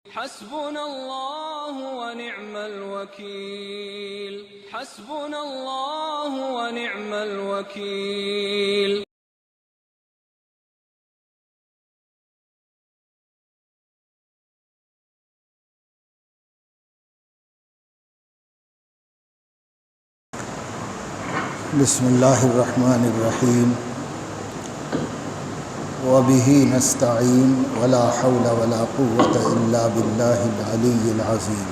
حسبنا الله ونعم الوكيل حسبنا الله ونعم الوكيل. بسم اللہ الرحمن الرحیم وبہ نستعین ولا حول ولا قوة الا باللہ العلی العظیم.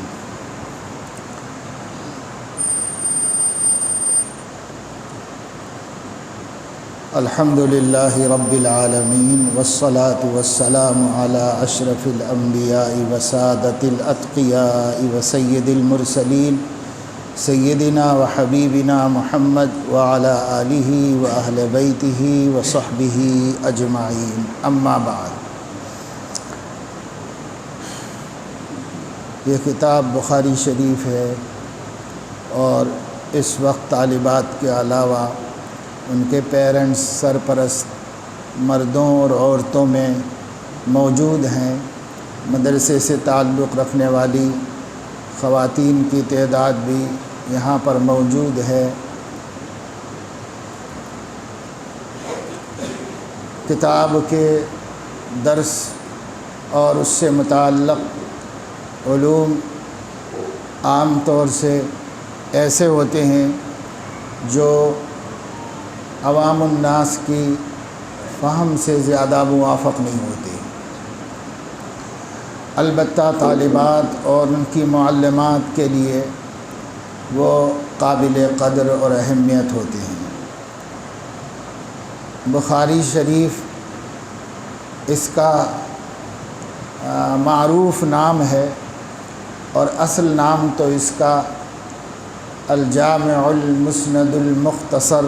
الحمد للہ رب العالمین والصلاة والسلام علی اشرف الانبیاء وسادۃ الاتقیاء وسید المرسلین سیدنا و حبیبنا محمد وعلی آلہ و اہل بیتہ و صحبہ اجمعین. اما بعد، یہ کتاب بخاری شریف ہے اور اس وقت طالبات کے علاوہ ان کے پیرنٹس سرپرست مردوں اور عورتوں میں موجود ہیں. مدرسے سے تعلق رکھنے والی خواتین کی تعداد بھی یہاں پر موجود ہے. کتاب کے درس اور اس سے متعلق علوم عام طور سے ایسے ہوتے ہیں جو عوام الناس کی فہم سے زیادہ موافق نہیں ہوتے. البتہ طالبات اور ان کی معلمات کے لیے وہ قابل قدر اور اہمیت ہوتے ہیں. بخاری شریف اس کا معروف نام ہے اور اصل نام تو اس کا الجامع المسند المختصر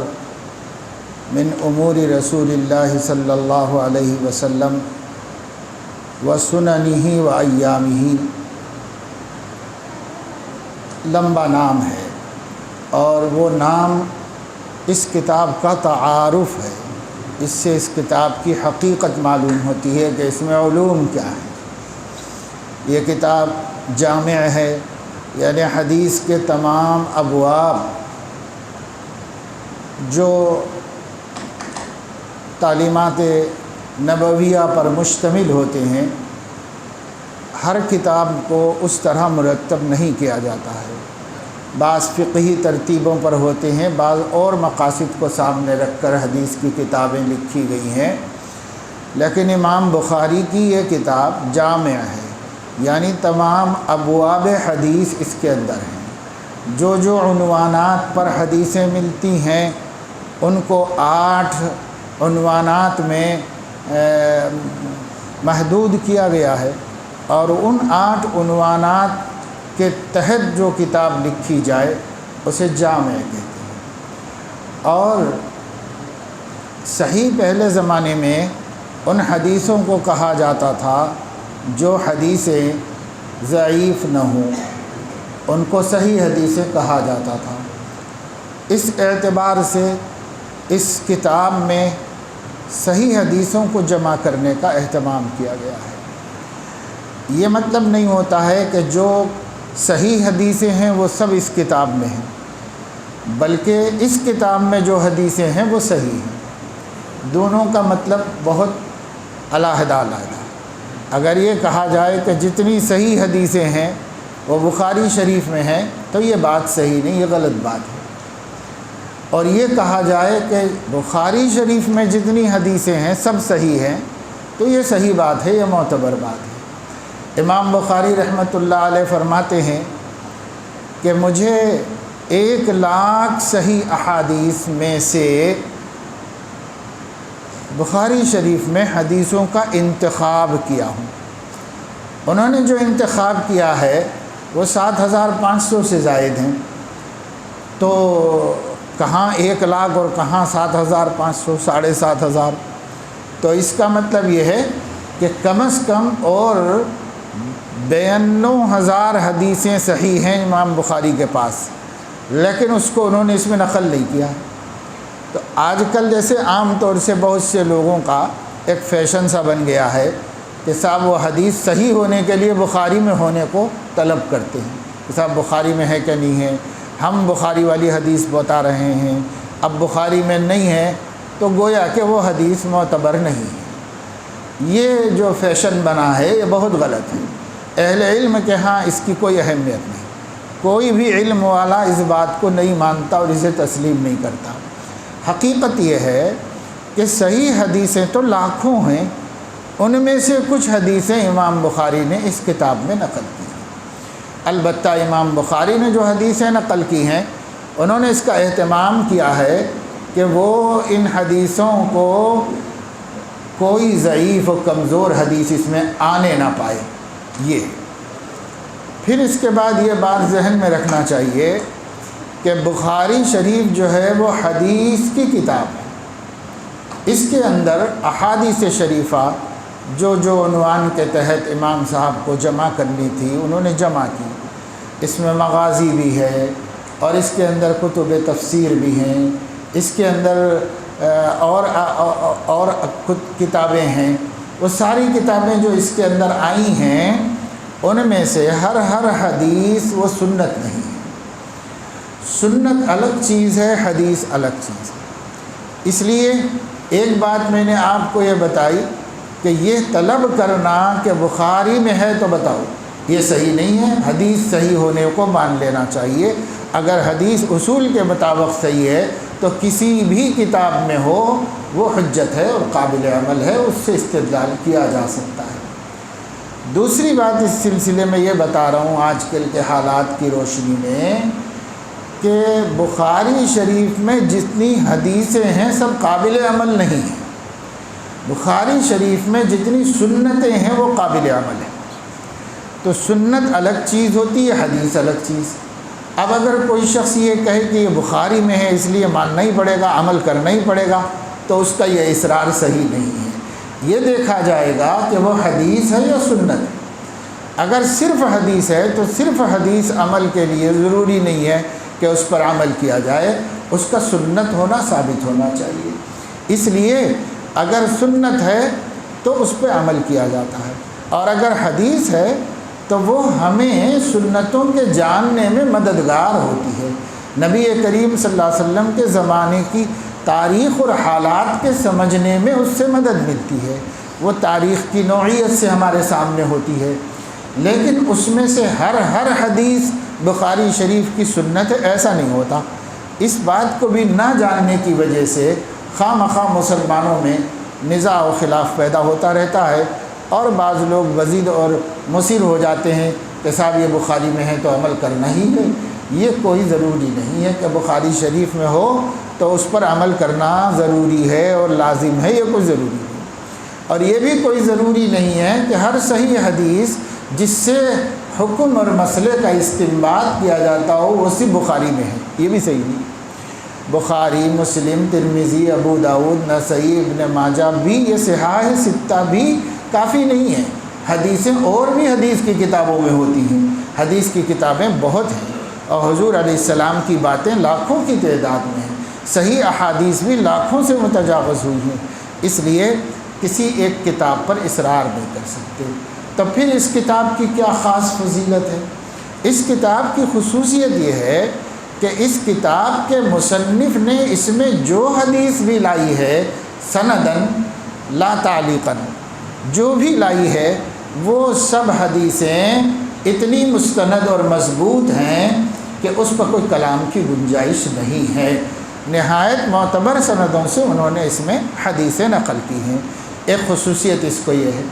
من امور رسول اللہ صلی اللہ علیہ وسلم وسننہ و ایامہ لمبا نام ہے، اور وہ نام اس کتاب کا تعارف ہے. اس سے اس کتاب کی حقیقت معلوم ہوتی ہے کہ اس میں علوم کیا ہیں. یہ کتاب جامع ہے، یعنی حدیث کے تمام ابواب جو تعلیمات نبویہ پر مشتمل ہوتے ہیں، ہر کتاب کو اس طرح مرتب نہیں کیا جاتا ہے. بعض فقہی ترتیبوں پر ہوتے ہیں، بعض اور مقاصد کو سامنے رکھ کر حدیث کی کتابیں لکھی گئی ہیں. لیکن امام بخاری کی یہ کتاب جامع ہے، یعنی تمام ابواب حدیث اس کے اندر ہیں. جو عنوانات پر حدیثیں ملتی ہیں ان کو 8 عنوانات میں محدود کیا گیا ہے، اور ان 8 عنوانات کے تحت جو کتاب لکھی جائے اسے جامع کہتے ہیں. اور صحیح پہلے زمانے میں ان حدیثوں کو کہا جاتا تھا جو حدیثیں ضعیف نہ ہوں، ان کو صحیح حدیثیں کہا جاتا تھا. اس اعتبار سے اس کتاب میں صحیح حدیثوں کو جمع کرنے کا اہتمام کیا گیا ہے. یہ مطلب نہیں ہوتا ہے کہ جو صحیح حدیثیں ہیں وہ سب اس کتاب میں ہیں، بلکہ اس کتاب میں جو حدیثیں ہیں وہ صحیح ہیں. دونوں کا مطلب بہت علیحدہ علیحدہ. اگر یہ کہا جائے کہ جتنی صحیح حدیثیں ہیں وہ بخاری شریف میں ہیں تو یہ بات صحیح نہیں، یہ غلط بات ہے. اور یہ کہا جائے کہ بخاری شریف میں جتنی حدیثیں ہیں سب صحیح ہیں تو یہ صحیح بات ہے، یہ معتبر بات ہے. امام بخاری رحمۃ اللہ علیہ فرماتے ہیں کہ مجھے 1,00,000 صحیح احادیث میں سے بخاری شریف میں حدیثوں کا انتخاب کیا ہوں. انہوں نے جو انتخاب کیا ہے وہ 7,500 سے زائد ہیں. تو کہاں 1,00,000 اور کہاں 7,500، 7,500. تو اس کا مطلب یہ ہے کہ کم از کم اور 92,000 حدیثیں صحیح ہیں امام بخاری کے پاس، لیکن اس کو انہوں نے اس میں نقل نہیں کیا. تو آج کل جیسے عام طور سے بہت سے لوگوں کا ایک فیشن سا بن گیا ہے کہ صاحب وہ حدیث صحیح ہونے کے لیے بخاری میں ہونے کو طلب کرتے ہیں کہ صاحب بخاری میں ہے کہ نہیں ہے، ہم بخاری والی حدیث بتا رہے ہیں، اب بخاری میں نہیں ہے تو گویا کہ وہ حدیث معتبر نہیں ہے۔ یہ جو فیشن بنا ہے یہ بہت غلط ہے۔ اہل علم کے ہاں اس کی کوئی اہمیت نہیں، کوئی بھی علم والا اس بات کو نہیں مانتا اور اسے تسلیم نہیں کرتا۔ حقیقت یہ ہے کہ صحیح حدیثیں تو لاکھوں ہیں، ان میں سے کچھ حدیثیں امام بخاری نے اس کتاب میں نقل کی ہیں۔ البتہ امام بخاری نے جو حدیثیں نقل کی ہیں انہوں نے اس کا اہتمام کیا ہے کہ وہ ان حدیثوں کو کوئی ضعیف و کمزور حدیث اس میں آنے نہ پائے۔ یہ پھر اس کے بعد یہ بات ذہن میں رکھنا چاہیے کہ بخاری شریف جو ہے وہ حدیث کی کتاب ہے، اس کے اندر احادیث شریفہ جو عنوان کے تحت امام صاحب کو جمع کرنی تھی انہوں نے جمع کی۔ اس میں مغازی بھی ہے اور اس کے اندر کتب تفسیر بھی ہیں، اس کے اندر اور کتابیں ہیں۔ وہ ساری کتابیں جو اس کے اندر آئی ہیں ان میں سے ہر حدیث وہ سنت نہیں ہے۔ سنت الگ چیز ہے، حدیث الگ چیز ہے۔ اس لیے ایک بات میں نے آپ کو یہ بتائی کہ یہ طلب کرنا کہ بخاری میں ہے تو بتاؤ، یہ صحیح نہیں ہے۔ حدیث صحیح ہونے کو مان لینا چاہیے۔ اگر حدیث اصول کے مطابق صحیح ہے تو کسی بھی کتاب میں ہو وہ حجت ہے اور قابل عمل ہے، اس سے استدلال کیا جا سکتا ہے۔ دوسری بات اس سلسلے میں یہ بتا رہا ہوں آج کل کے حالات کی روشنی میں کہ بخاری شریف میں جتنی حدیثیں ہیں سب قابل عمل نہیں ہیں۔ بخاری شریف میں جتنی سنتیں ہیں وہ قابل عمل ہیں۔ تو سنت الگ چیز ہوتی ہے، حدیث الگ چیز۔ اب اگر کوئی شخص یہ کہے کہ یہ بخاری میں ہے اس لیے ماننا ہی پڑے گا، عمل کرنا ہی پڑے گا، تو اس کا یہ اصرار صحیح نہیں ہے۔ یہ دیکھا جائے گا کہ وہ حدیث ہے یا سنت ہے۔ اگر صرف حدیث ہے تو صرف حدیث عمل کے لیے ضروری نہیں ہے کہ اس پر عمل کیا جائے، اس کا سنت ہونا ثابت ہونا چاہیے۔ اس لیے اگر سنت ہے تو اس پہ عمل کیا جاتا ہے، اور اگر حدیث ہے تو وہ ہمیں سنتوں کے جاننے میں مددگار ہوتی ہے۔ نبی کریم صلی اللہ علیہ وسلم کے زمانے کی تاریخ اور حالات کے سمجھنے میں اس سے مدد ملتی ہے۔ وہ تاریخ کی نوعیت سے ہمارے سامنے ہوتی ہے، لیکن اس میں سے ہر حدیث بخاری شریف کی سنت ہے ایسا نہیں ہوتا۔ اس بات کو بھی نہ جاننے کی وجہ سے خواہ مخواہ مسلمانوں میں نزاع و خلاف پیدا ہوتا رہتا ہے، اور بعض لوگ مزید اور مصر ہو جاتے ہیں کہ صاحب یہ بخاری میں ہے تو عمل کرنا ہی ہے۔ یہ کوئی ضروری نہیں ہے کہ بخاری شریف میں ہو تو اس پر عمل کرنا ضروری ہے اور لازم ہے، یہ کوئی ضروری نہیں۔ اور یہ بھی کوئی ضروری نہیں ہے کہ ہر صحیح حدیث جس سے حکم اور مسئلے کا استنباط کیا جاتا ہو وہ صرف بخاری میں ہے، یہ بھی صحیح نہیں۔ بخاری، مسلم، ترمذی، ابو داؤد، نسائی، ابن ماجہ بھی یہ صحاح ستہ بھی کافی نہیں ہیں۔ حدیثیں اور بھی حدیث کی کتابوں میں ہوتی ہیں، حدیث کی کتابیں بہت ہیں، اور حضور علیہ السلام کی باتیں لاکھوں کی تعداد میں ہیں، صحیح احادیث بھی لاکھوں سے متجاوز ہوئی ہیں۔ اس لیے کسی ایک کتاب پر اصرار نہیں کر سکتے۔ تو پھر اس کتاب کی کیا خاص فضیلت ہے؟ اس کتاب کی خصوصیت یہ ہے کہ اس کتاب کے مصنف نے اس میں جو حدیث بھی لائی ہے سندن لا تعلیقاً، جو بھی لائی ہے وہ سب حدیثیں اتنی مستند اور مضبوط ہیں کہ اس پر کوئی کلام کی گنجائش نہیں ہے۔ نہایت معتبر سندوں سے انہوں نے اس میں حدیثیں نقل کی ہیں۔ ایک خصوصیت اس کو یہ ہے۔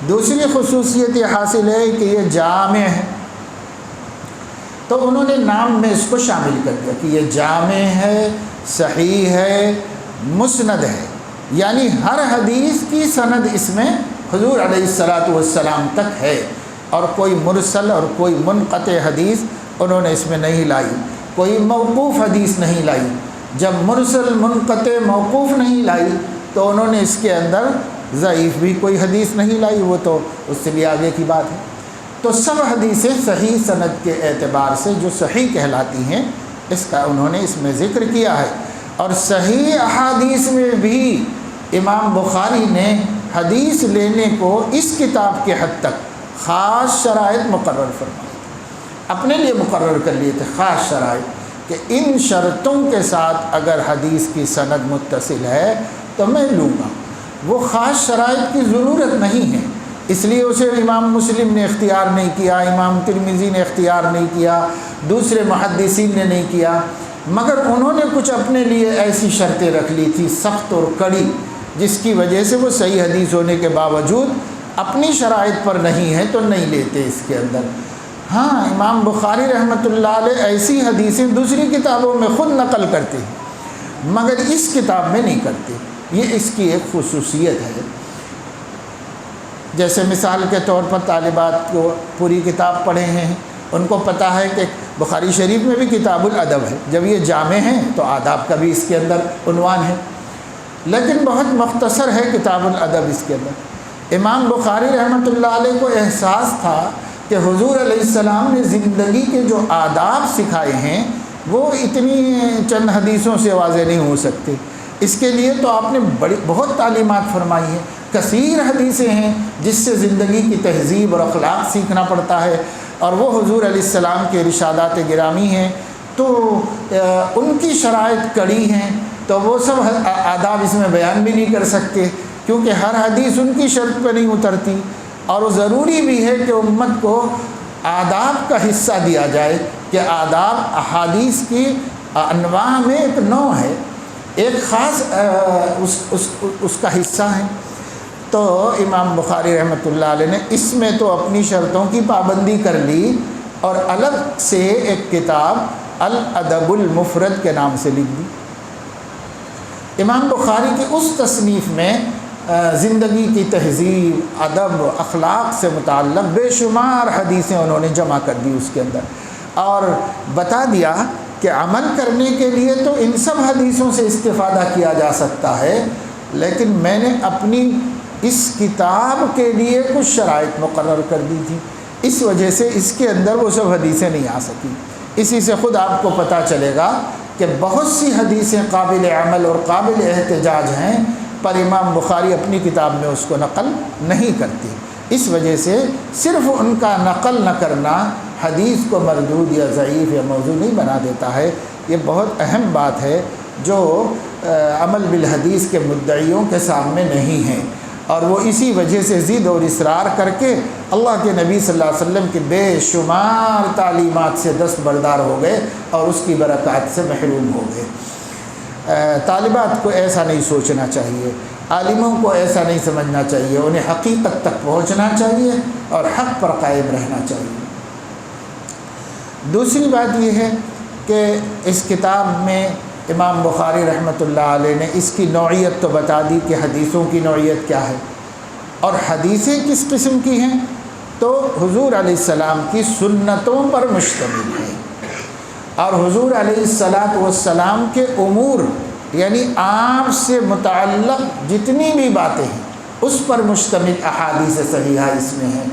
دوسری خصوصیت یہ حاصل ہے کہ یہ جامع ہے، تو انہوں نے نام میں اس کو شامل کر دیا کہ یہ جامع ہے، صحیح ہے، مسند ہے، یعنی ہر حدیث کی سند اس میں حضور علیہ السلام تک ہے، اور کوئی مرسل اور کوئی منقطع حدیث انہوں نے اس میں نہیں لائی، کوئی موقوف حدیث نہیں لائی۔ جب مرسل، منقطع، موقوف نہیں لائی تو انہوں نے اس کے اندر ضعیف بھی کوئی حدیث نہیں لائی، وہ تو اس سے بھی آگے کی بات ہے۔ تو سب حدیثیں صحیح سند کے اعتبار سے جو صحیح کہلاتی ہیں اس کا انہوں نے اس میں ذکر کیا ہے۔ اور صحیح احادیث میں بھی امام بخاری نے حدیث لینے کو اس کتاب کے حد تک خاص شرائط مقرر فرمائے، اپنے لیے مقرر کر لیے تھے خاص شرائط کہ ان شرطوں کے ساتھ اگر حدیث کی سند متصل ہے تو میں لوں گا۔ وہ خاص شرائط کی ضرورت نہیں ہے، اس لیے اسے امام مسلم نے اختیار نہیں کیا، امام ترمذی نے اختیار نہیں کیا، دوسرے محدثین نے نہیں کیا، مگر انہوں نے کچھ اپنے لیے ایسی شرطیں رکھ لی تھی سخت اور کڑی، جس کی وجہ سے وہ صحیح حدیث ہونے کے باوجود اپنی شرائط پر نہیں ہے تو نہیں لیتے اس کے اندر۔ ہاں، امام بخاری رحمۃ اللہ علیہ ایسی حدیثیں دوسری کتابوں میں خود نقل کرتے ہیں مگر اس کتاب میں نہیں کرتے، یہ اس کی ایک خصوصیت ہے۔ جیسے مثال کے طور پر طالبات کو پوری کتاب پڑھے ہیں، ان کو پتہ ہے کہ بخاری شریف میں بھی کتاب الادب ہے، جب یہ جامع ہیں تو آداب کا بھی اس کے اندر عنوان ہے، لیکن بہت مختصر ہے کتاب الادب اس کے اندر۔ امام بخاری رحمۃ اللہ علیہ کو احساس تھا کہ حضور علیہ السلام نے زندگی کے جو آداب سکھائے ہیں وہ اتنی چند حدیثوں سے واضح نہیں ہو سکتے، اس کے لیے تو آپ نے بہت تعلیمات فرمائی ہیں، کثیر حدیثیں ہیں جس سے زندگی کی تہذیب اور اخلاق سیکھنا پڑتا ہے، اور وہ حضور علیہ السلام کے ارشادات گرامی ہیں، تو ان کی شرائط کڑی ہیں، تو وہ سب آداب اس میں بیان بھی نہیں کر سکتے کیونکہ ہر حدیث ان کی شرط پہ نہیں اترتی، اور وہ ضروری بھی ہے کہ امت کو آداب کا حصہ دیا جائے کہ آداب احادیث کی انواع میں ایک نوع ہے، ایک خاص اس کا حصہ ہے۔ تو امام بخاری رحمۃ اللہ علیہ نے اس میں تو اپنی شرطوں کی پابندی کر لی اور الگ سے ایک کتاب الادب المفرد کے نام سے لکھ دی۔ امام بخاری کی اس تصنیف میں زندگی کی تہذیب، ادب، اخلاق سے متعلق بے شمار حدیثیں انہوں نے جمع کر دی اس کے اندر، اور بتا دیا کہ عمل کرنے کے لیے تو ان سب حدیثوں سے استفادہ کیا جا سکتا ہے، لیکن میں نے اپنی اس کتاب کے لیے کچھ شرائط مقرر کر دی تھی، اس وجہ سے اس کے اندر وہ سب حدیثیں نہیں آ سکیں۔ اسی سے خود آپ کو پتہ چلے گا کہ بہت سی حدیثیں قابل عمل اور قابل احتجاج ہیں، پر امام بخاری اپنی کتاب میں اس کو نقل نہیں کرتے، اس وجہ سے صرف ان کا نقل نہ کرنا حدیث کو مردود یا ضعیف یا موضوع نہیں بنا دیتا ہے۔ یہ بہت اہم بات ہے جو عمل بالحدیث کے مدعیوں کے سامنے نہیں ہے، اور وہ اسی وجہ سے ضد اور اصرار کر کے اللہ کے نبی صلی اللہ علیہ وسلم کی بے شمار تعلیمات سے دستبردار ہو گئے اور اس کی برکات سے محروم ہو گئے۔ طالبات کو ایسا نہیں سوچنا چاہیے، عالموں کو ایسا نہیں سمجھنا چاہیے، انہیں حقیقت تک پہنچنا چاہیے اور حق پر قائم رہنا چاہیے۔ دوسری بات یہ ہے کہ اس کتاب میں امام بخاری رحمۃ اللہ علیہ نے اس کی نوعیت تو بتا دی کہ حدیثوں کی نوعیت کیا ہے، اور حدیثیں کس قسم کی ہیں، تو حضور علیہ السلام کی سنتوں پر مشتمل ہے، اور حضور علیہ السلام کے امور یعنی آپ سے متعلق جتنی بھی باتیں ہیں اس پر مشتمل احادیث صحیحہ اس میں ہیں،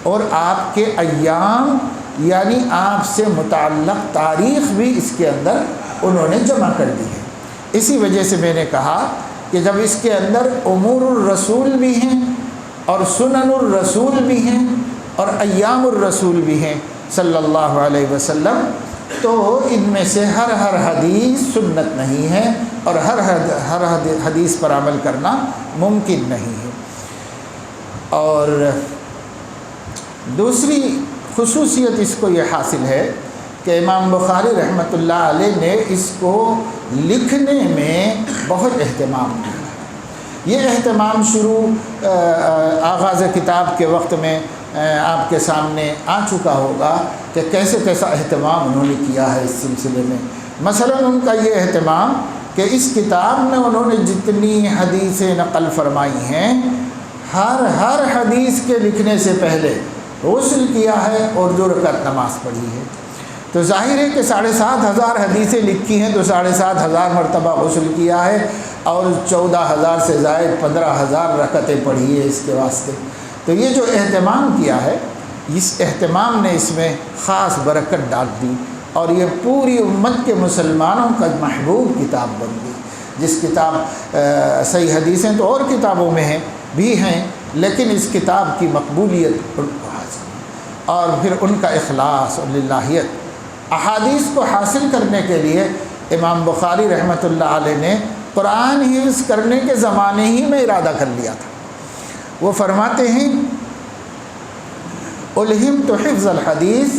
اور آپ کے ایام یعنی آپ سے متعلق تاریخ بھی اس کے اندر انہوں نے جمع کر دی ہے۔ اسی وجہ سے میں نے کہا کہ جب اس کے اندر امور الرسول بھی ہیں اور سنن الرسول بھی ہیں اور ایام الرسول بھی ہیں صلی اللہ علیہ وسلم، تو ان میں سے ہر حدیث سنت نہیں ہے اور ہر حدیث پر عمل کرنا ممکن نہیں ہے۔ اور دوسری خصوصیت اس کو یہ حاصل ہے کہ امام بخاری رحمۃ اللہ علیہ نے اس کو لکھنے میں بہت اہتمام کیا۔ یہ اہتمام شروع آغاز کتاب کے وقت میں آپ کے سامنے آ چکا ہوگا کہ کیسا اہتمام انہوں نے کیا ہے اس سلسلے میں۔ مثلا ان کا یہ اہتمام کہ اس کتاب میں انہوں نے جتنی حدیثیں نقل فرمائی ہیں، ہر حدیث کے لکھنے سے پہلے غسل کیا ہے اور 2 رکعت نماز پڑھی ہے۔ تو ظاہر ہے کہ 7,500 حدیثیں لکھی ہیں تو 7,500 مرتبہ غسل کیا ہے اور 14,000 سے زائد 15,000 رکعتیں پڑھی ہے اس کے واسطے۔ تو یہ جو اہتمام کیا ہے، اس اہتمام نے اس میں خاص برکت ڈال دی اور یہ پوری امت کے مسلمانوں کا محبوب کتاب بن گئی۔ جس کتاب صحیح حدیثیں تو اور کتابوں میں ہیں، بھی ہیں، لیکن اس کتاب کی مقبولیت ان کو حاصل ہے، اور پھر ان کا اخلاص اور للہیت۔ احادیث کو حاصل کرنے کے لیے امام بخاری رحمۃ اللہ علیہ نے قرآن حفظ کرنے کے زمانے ہی میں ارادہ کر لیا تھا۔ وہ فرماتے ہیں الہمت حفظ الحدیث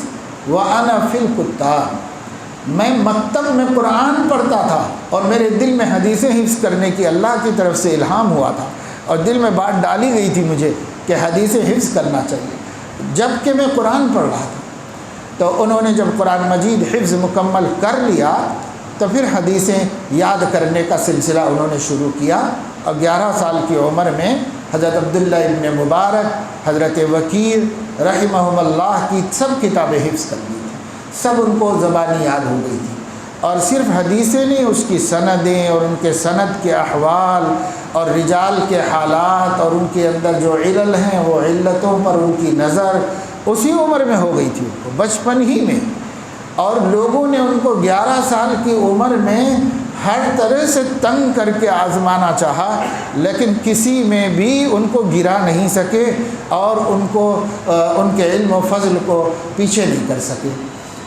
وانا فی الکتاب، میں مکتب میں قرآن پڑھتا تھا اور میرے دل میں حدیثیں حفظ کرنے کی اللہ کی طرف سے الہام ہوا تھا، اور دل میں بات ڈالی گئی تھی مجھے کہ حدیثیں حفظ کرنا چاہیے، جب کہ میں قرآن پڑھ رہا تھا۔ تو انہوں نے جب قرآن مجید حفظ مکمل کر لیا تو پھر حدیثیں یاد کرنے کا سلسلہ انہوں نے شروع کیا، اور 11 سال کی عمر میں حضرت عبداللہ ابن مبارک، حضرت وکیل رحمہم اللہ کی سب کتابیں حفظ کر لی تھیں، سب ان کو زبانی یاد ہو گئی تھی، اور صرف حدیثیں نہیں، اس کی سندیں اور ان کے سند کے احوال اور رجال کے حالات اور ان کے اندر جو علل ہیں وہ علتوں پر ان کی نظر اسی عمر میں ہو گئی تھی، ان کو بچپن ہی میں۔ اور لوگوں نے ان کو 11 سال کی عمر میں ہر طرح سے تنگ کر کے آزمانا چاہا، لیکن کسی میں بھی ان کو گرا نہیں سکے اور ان کو ان کے علم و فضل کو پیچھے نہیں کر سکے۔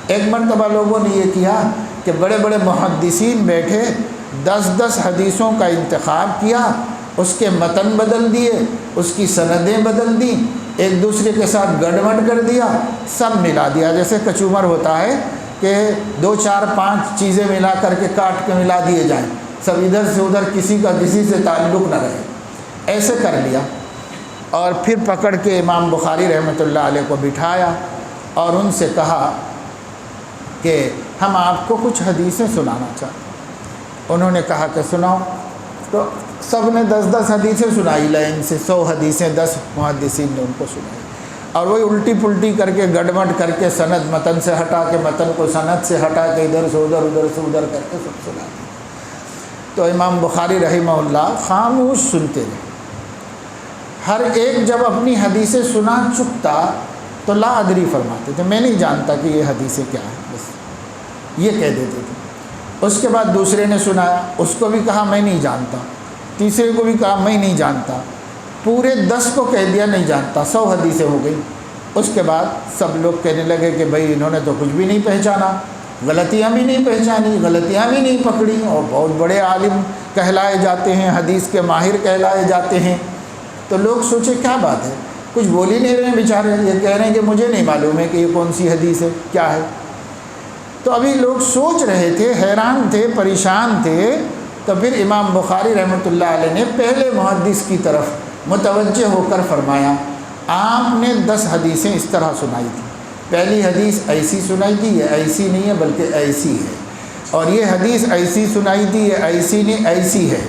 ایک مرتبہ لوگوں نے یہ کیا کہ بڑے بڑے محدثین بیٹھے 10 حدیثوں کا انتخاب کیا، اس کے متن بدل دیے، اس کی سندیں بدل دیں، ایک دوسرے کے ساتھ گڑبڑ کر دیا، سب ملا دیا، جیسے کچومر ہوتا ہے کہ 2 4 5 چیزیں ملا کر کے کاٹ کے ملا دیے جائیں، سب ادھر سے ادھر کسی کا کسی سے تعلق نہ رہے، ایسے کر لیا۔ اور پھر پکڑ کے امام بخاری رحمۃ اللہ علیہ کو بٹھایا اور ان سے کہا کہ ہم آپ کو کچھ حدیثیں سنانا چاہتے ہیں۔ انہوں نے کہا کہ سناؤ، تو سب نے 10 حدیثیں سنائی، لائن سے 100 حدیثیں 10 محدثین نے ان کو سنائی، اور وہی الٹی پلٹی کر کے گڑبڑ کر کے سند متن سے ہٹا کے متن کو سند سے ہٹا کے ادھر سے ادھر ادھر سے ادھر کر کے سب سنا دیا۔ تو امام بخاری رحمہ اللہ خاموش سنتے رہے۔ ہر ایک جب اپنی حدیثیں سنا چکتا تو لا ادری فرماتے تھے، میں نہیں جانتا کہ یہ حدیثیں کیا ہیں، بس یہ کہہ دیتے تھے۔ اس کے بعد دوسرے نے سنایا، اس کو بھی کہا میں نہیں جانتا، تیسرے کو بھی کہا میں نہیں جانتا، پورے 10 کو کہہ دیا نہیں جانتا، 100 حدیثیں ہو گئی۔ اس کے بعد سب لوگ کہنے لگے کہ بھائی انہوں نے تو کچھ بھی نہیں پہچانا، غلطیاں بھی نہیں پہچانی، غلطیاں بھی نہیں پکڑی، اور بہت بڑے عالم کہلائے جاتے ہیں، حدیث کے ماہر کہلائے جاتے ہیں۔ تو لوگ سوچے کیا بات ہے، کچھ بول ہی نہیں رہے ہیں بیچارے، یہ کہہ رہے ہیں کہ مجھے نہیں معلوم ہے کہ یہ کون سی حدیث ہے، کیا ہے۔ تو ابھی لوگ سوچ رہے تھے، حیران تھے، پریشان تھے، تو پھر امام بخاری رحمۃ اللہ علیہ نے پہلے محدث کی طرف متوجہ ہو کر فرمایا، آپ نے 10 حدیثیں اس طرح سنائی تھی، پہلی حدیث ایسی سنائی تھی، یہ ایسی نہیں ہے بلکہ ایسی ہے، اور یہ حدیث ایسی سنائی تھی، یہ ایسی نہیں ایسی ہے۔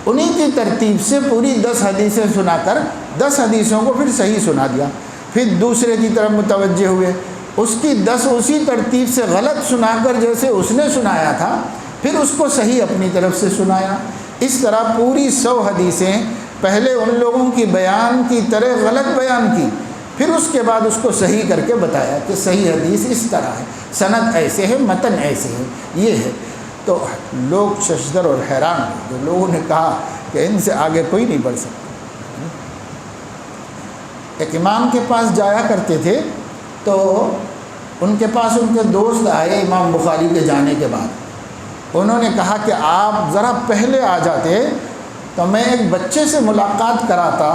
انہی کی ترتیب سے پوری 10 حدیثیں سنا کر 10 حدیثوں کو پھر صحیح سنا دیا۔ پھر دوسرے کی طرف متوجہ ہوئے، اس کی 10 اسی ترتیب سے غلط سنا کر جیسے اس نے سنایا تھا پھر اس کو صحیح اپنی طرف سے سنایا۔ اس طرح پوری 100 حدیثیں پہلے ان لوگوں کی بیان کی طرح غلط بیان کی، پھر اس کے بعد اس کو صحیح کر کے بتایا کہ صحیح حدیث اس طرح ہے، سند ایسے ہے، متن ایسے ہے، یہ ہے۔ تو لوگ ششدر اور حیران ہوئے، لوگوں نے کہا کہ ان سے آگے کوئی نہیں بڑھ سکتا۔ ایک امام کے پاس جایا کرتے تھے، تو ان کے پاس ان کے دوست آئے امام بخاری کے جانے کے بعد، انہوں نے کہا کہ آپ ذرا پہلے آ جاتے تو میں ایک بچے سے ملاقات کراتا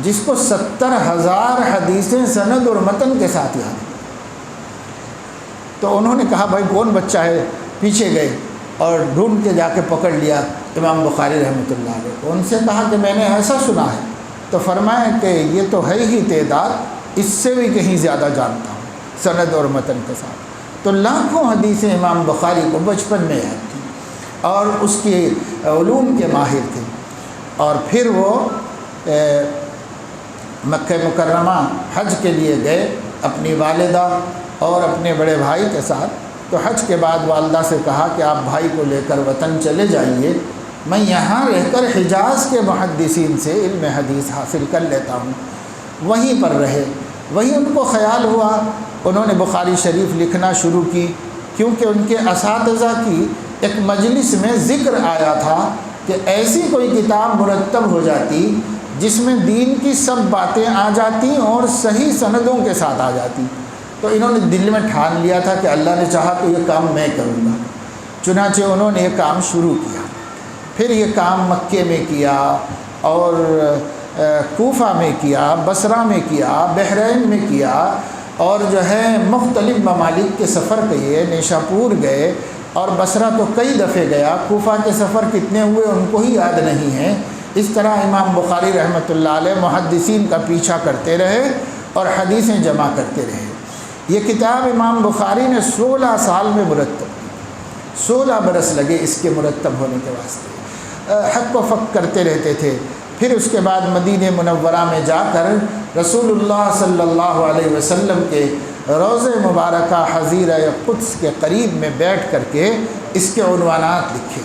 جس کو 70,000 حدیثیں سند اور متن کے ساتھ یاد ہیں۔ تو انہوں نے کہا بھائی کون بچہ ہے، پیچھے گئے اور ڈھونڈ کے جا کے پکڑ لیا امام بخاری رحمۃ اللہ علیہ کو، ان سے کہا کہ میں نے ایسا سنا ہے، تو فرمایا کہ یہ تو ہے ہی تعداد، اس سے بھی کہیں زیادہ جانتا ہوں سند اور متن کے ساتھ۔ تو لاکھوں حدیثیں امام بخاری کو بچپن میں یاد تھیں اور اس کی علوم کے ماہر تھے۔ اور پھر وہ مکہ مکرمہ حج کے لیے گئے اپنی والدہ اور اپنے بڑے بھائی کے ساتھ۔ تو حج کے بعد والدہ سے کہا کہ آپ بھائی کو لے کر وطن چلے جائیے، میں یہاں رہ کر حجاز کے محدثین سے علم حدیث حاصل کر لیتا ہوں۔ وہیں پر رہے، وہیں ان کو خیال ہوا، انہوں نے بخاری شریف لکھنا شروع کی، کیونکہ ان کے اساتذہ کی ایک مجلس میں ذکر آیا تھا کہ ایسی کوئی کتاب مرتب ہو جاتی جس میں دین کی سب باتیں آ جاتی اور صحیح سندوں کے ساتھ آ جاتی۔ تو انہوں نے دل میں ٹھان لیا تھا کہ اللہ نے چاہا تو یہ کام میں کروں گا، چنانچہ انہوں نے یہ کام شروع کیا۔ پھر یہ کام مکے میں کیا اور کوفہ میں کیا، بصرہ میں کیا، بحرین میں کیا، اور جو ہے مختلف ممالک کے سفر کیے، نیشاپور گئے اور بصرہ تو کئی دفعے گیا، کوفہ کے سفر کتنے ہوئے ان کو ہی یاد نہیں ہے۔ اس طرح امام بخاری رحمۃ اللہ علیہ محدثین کا پیچھا کرتے رہے اور حدیثیں جمع کرتے رہے۔ یہ کتاب امام بخاری نے 16 سال میں مرتب کی، 16 برس لگے اس کے مرتب ہونے کے واسطے، حق و فق کرتے رہتے تھے۔ پھر اس کے بعد مدینہ منورہ میں جا کر رسول اللہ صلی اللہ علیہ وسلم کے روضہ مبارکہ حظیرہ قدس کے قریب میں بیٹھ کر کے اس کے عنوانات لکھے،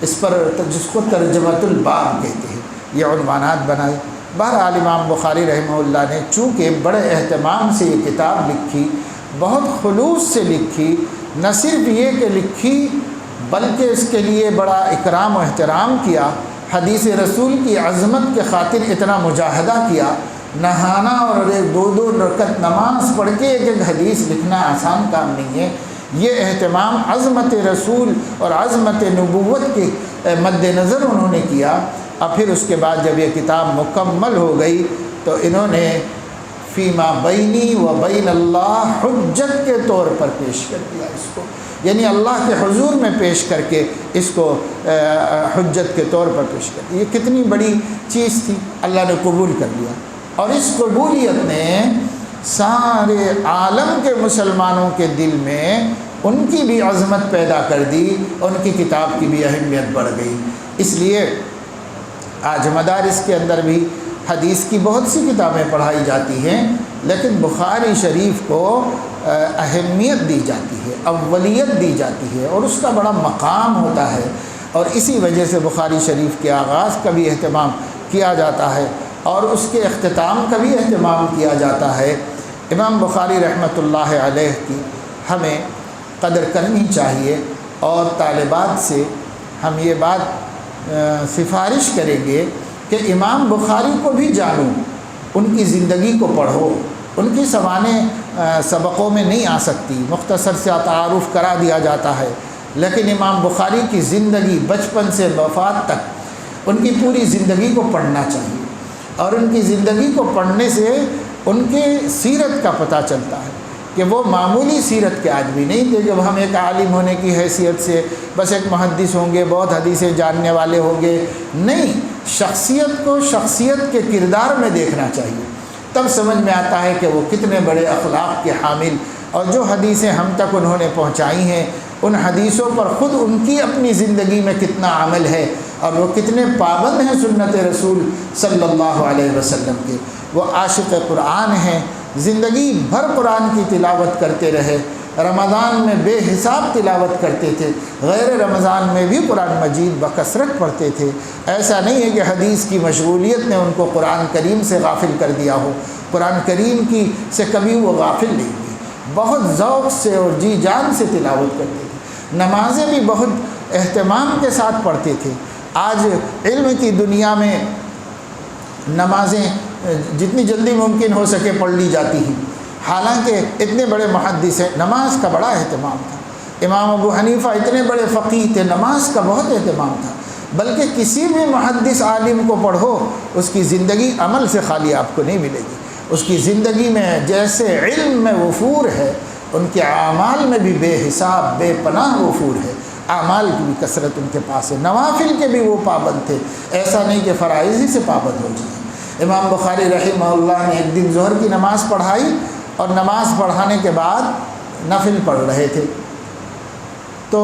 اس پر جس کو ترجمۃ الباب کہتے ہیں، یہ عنوانات بنائے۔ بہرحال امام بخاری رحمہ اللہ نے چونکہ بڑے اہتمام سے یہ کتاب لکھی، بہت خلوص سے لکھی، نہ صرف یہ کہ لکھی بلکہ اس کے لیے بڑا اکرام و احترام کیا، حدیث رسول کی عظمت کے خاطر اتنا مجاہدہ کیا۔ نہانا اور 2 رکعت نماز پڑھ کے ایک حدیث لکھنا آسان کام نہیں ہے۔ یہ اہتمام عظمت رسول اور عظمت نبوت کے مد نظر انہوں نے کیا۔ اور پھر اس کے بعد جب یہ کتاب مکمل ہو گئی تو انہوں نے فیما بینی و بین اللہ حجت کے طور پر پیش کر دیا اس کو، یعنی اللہ کے حضور میں پیش کر کے اس کو حجت کے طور پر پیش کر دیا۔ یہ کتنی بڑی چیز تھی، اللہ نے قبول کر لیا، اور اس قبولیت نے سارے عالم کے مسلمانوں کے دل میں ان کی بھی عظمت پیدا کر دی، ان کی کتاب کی بھی اہمیت بڑھ گئی۔ اس لیے آج مدارس کے اندر بھی حدیث کی بہت سی کتابیں پڑھائی جاتی ہیں، لیکن بخاری شریف کو اہمیت دی جاتی ہے، اولیت دی جاتی ہے، اور اس کا بڑا مقام ہوتا ہے، اور اسی وجہ سے بخاری شریف کے آغاز کا بھی اہتمام کیا جاتا ہے اور اس کے اختتام کا بھی اہتمام کیا جاتا ہے۔ امام بخاری رحمۃ اللہ علیہ کی ہمیں قدر کرنی چاہیے، اور طالبات سے ہم یہ بات سفارش کریں گے کہ امام بخاری کو بھی جانو، ان کی زندگی کو پڑھو، ان کی سوانح سبقوں میں نہیں آ سکتی، مختصر سے تعارف کرا دیا جاتا ہے، لیکن امام بخاری کی زندگی بچپن سے وفات تک ان کی پوری زندگی کو پڑھنا چاہیے، اور ان کی زندگی کو پڑھنے سے ان کی سیرت کا پتہ چلتا ہے کہ وہ معمولی سیرت کے آدمی نہیں تھے کہ ہم ایک عالم ہونے کی حیثیت سے بس ایک محدث ہوں گے، بہت حدیثیں جاننے والے ہوں گے، نہیں، شخصیت کو شخصیت کے کردار میں دیکھنا چاہیے، تب سمجھ میں آتا ہے کہ وہ کتنے بڑے اخلاق کے حامل، اور جو حدیثیں ہم تک انہوں نے پہنچائی ہیں ان حدیثوں پر خود ان کی اپنی زندگی میں کتنا عمل ہے، اور وہ کتنے پابند ہیں سنت رسول صلی اللہ علیہ وسلم کے۔ وہ عاشق قرآن ہیں، زندگی بھر قرآن کی تلاوت کرتے رہے، رمضان میں بے حساب تلاوت کرتے تھے، غیر رمضان میں بھی قرآن مجید بکثرت پڑھتے تھے۔ ایسا نہیں ہے کہ حدیث کی مشغولیت نے ان کو قرآن کریم سے غافل کر دیا ہو، قرآن کریم کی سے کبھی وہ غافل نہیں ہوئی، بہت ذوق سے اور جی جان سے تلاوت کرتے تھے، نمازیں بھی بہت اہتمام کے ساتھ پڑھتے تھے۔ آج علم کی دنیا میں نمازیں جتنی جلدی ممکن ہو سکے پڑھ لی جاتی ہیں، حالانکہ اتنے بڑے محدث ہیں، نماز کا بڑا اہتمام تھا۔ امام ابو حنیفہ اتنے بڑے فقیہ تھے، نماز کا بہت اہتمام تھا، بلکہ کسی بھی محدث عالم کو پڑھو اس کی زندگی عمل سے خالی آپ کو نہیں ملے گی، اس کی زندگی میں جیسے علم میں وفور ہے ان کے اعمال میں بھی بے حساب بے پناہ وفور ہے، اعمال کی بھی کثرت ان کے پاس ہے، نوافل کے بھی وہ پابند تھے، ایسا نہیں کہ فرائض ہی سے پابند ہو جائیں۔ امام بخاری رحمہ اللہ نے ایک دن ظہر کی نماز پڑھائی، اور نماز پڑھانے کے بعد نفل پڑھ رہے تھے، تو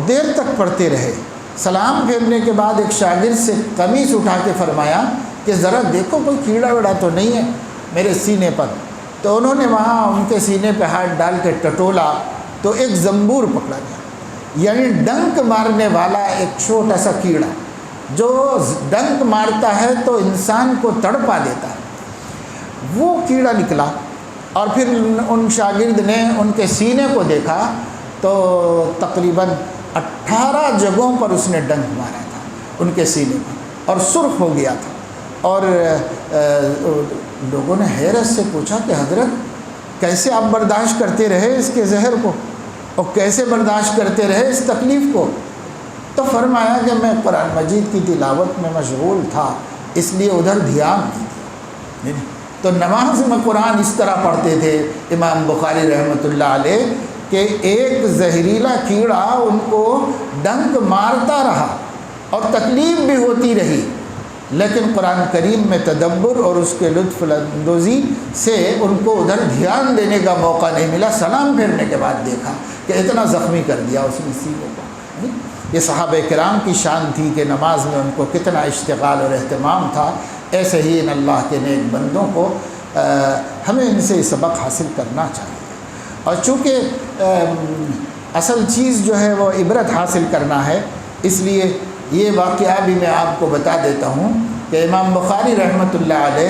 دیر تک پڑھتے رہے۔ سلام پھیرنے کے بعد ایک شاگرد سے قمیص اٹھا کے فرمایا کہ ذرا دیکھو کوئی کیڑا ویڑا تو نہیں ہے میرے سینے پر، تو انہوں نے وہاں ان کے سینے پہ ہاتھ ڈال کے ٹٹولا تو ایک زنبور پکڑا گیا، یعنی ڈنک مارنے والا ایک چھوٹا سا کیڑا جو ڈنک مارتا ہے تو انسان کو تڑپا دیتا ہے، وہ کیڑا نکلا۔ اور پھر ان شاگرد نے ان کے سینے کو دیکھا تو تقریباً 18 جگہوں پر اس نے ڈنک مارا تھا ان کے سینے پر، اور سرخ ہو گیا تھا، اور لوگوں نے حیرت سے پوچھا کہ حضرت کیسے آپ برداشت کرتے رہے اس کے زہر کو، اور کیسے برداشت کرتے رہے اس تکلیف کو؟ تو فرمایا کہ میں قرآن مجید کی تلاوت میں مشغول تھا، اس لیے ادھر دھیان نہیں دیا۔ تو نماز میں قرآن اس طرح پڑھتے تھے امام بخاری رحمۃ اللہ علیہ کہ ایک زہریلا کیڑا ان کو ڈنک مارتا رہا اور تکلیف بھی ہوتی رہی، لیکن قرآن کریم میں تدبر اور اس کے لطف اندوزی سے ان کو ادھر دھیان دینے کا موقع نہیں ملا۔ سلام پھیرنے کے بعد دیکھا کہ اتنا زخمی کر دیا اس مصیبت کو۔ یہ صحابہ کرام کی شان تھی کہ نماز میں ان کو کتنا اشتغال اور اہتمام تھا۔ ایسے ہی ان اللہ کے نیک بندوں کو ہمیں ان سے سبق حاصل کرنا چاہیے، اور چونکہ اصل چیز جو ہے وہ عبرت حاصل کرنا ہے، اس لیے یہ واقعہ بھی میں آپ کو بتا دیتا ہوں کہ امام بخاری رحمۃ اللہ علیہ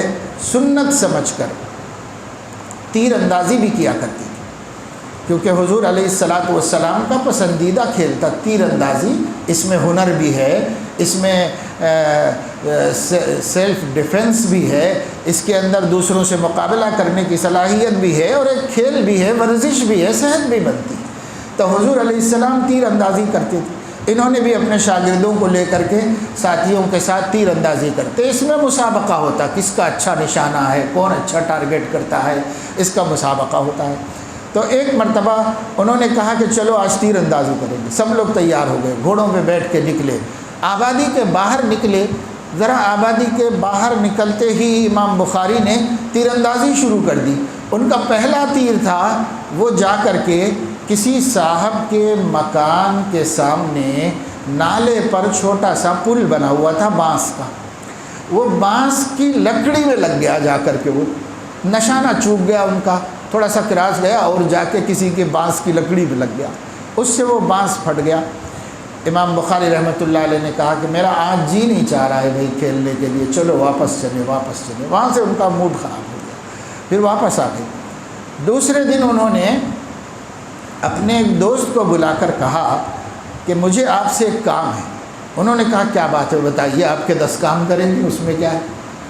سنت سمجھ کر تیر اندازی بھی کیا کرتے تھے، کیونکہ حضور علیہ الصلاۃ والسلام کا پسندیدہ کھیل تھا تیر اندازی۔ اس میں ہنر بھی ہے، اس میں سیلف ڈیفنس بھی ہے، اس کے اندر دوسروں سے مقابلہ کرنے کی صلاحیت بھی ہے، اور ایک کھیل بھی ہے، ورزش بھی ہے، صحت بھی بنتی ہے۔ تو حضور علیہ السلام تیر اندازی کرتے تھے، انہوں نے بھی اپنے شاگردوں کو لے کر کے ساتھیوں کے ساتھ تیر اندازی کرتے۔ اس میں مسابقہ ہوتا، کس کا اچھا نشانہ ہے، کون اچھا ٹارگٹ کرتا ہے، اس کا مسابقہ ہوتا ہے۔ تو ایک مرتبہ انہوں نے کہا کہ چلو آج تیر اندازی کریں گے۔ سب لوگ تیار ہو گئے، گھوڑوں پہ بیٹھ کے نکلے، آبادی کے باہر نکلے۔ ذرا آبادی کے باہر نکلتے ہی امام بخاری نے تیر اندازی شروع کر دی۔ ان کا پہلا تیر تھا وہ جا کر کے کسی صاحب کے مکان کے سامنے نالے پر چھوٹا سا پل بنا ہوا تھا بانس کا، وہ بانس کی لکڑی میں لگ گیا، جا کر کے وہ نشانہ چوک گیا ان کا، تھوڑا سا کراس گیا اور جا کے کسی کے بانس کی لکڑی پہ لگ گیا، اس سے وہ بانس پھٹ گیا۔ امام بخاری رحمۃ اللہ علیہ نے کہا کہ میرا آج جی نہیں چاہ رہا ہے بھائی کھیلنے کے لیے، چلو واپس چلے واپس چلے۔ وہاں سے ان کا موڈ خراب ہو گیا، پھر واپس آ گئے۔ دوسرے دن انہوں نے اپنے ایک دوست کو بلا کر کہا کہ مجھے آپ سے ایک کام ہے۔ انہوں نے کہا کیا بات ہے بتائیے، آپ کے 10 کام کریں گے اس میں کیا ہے؟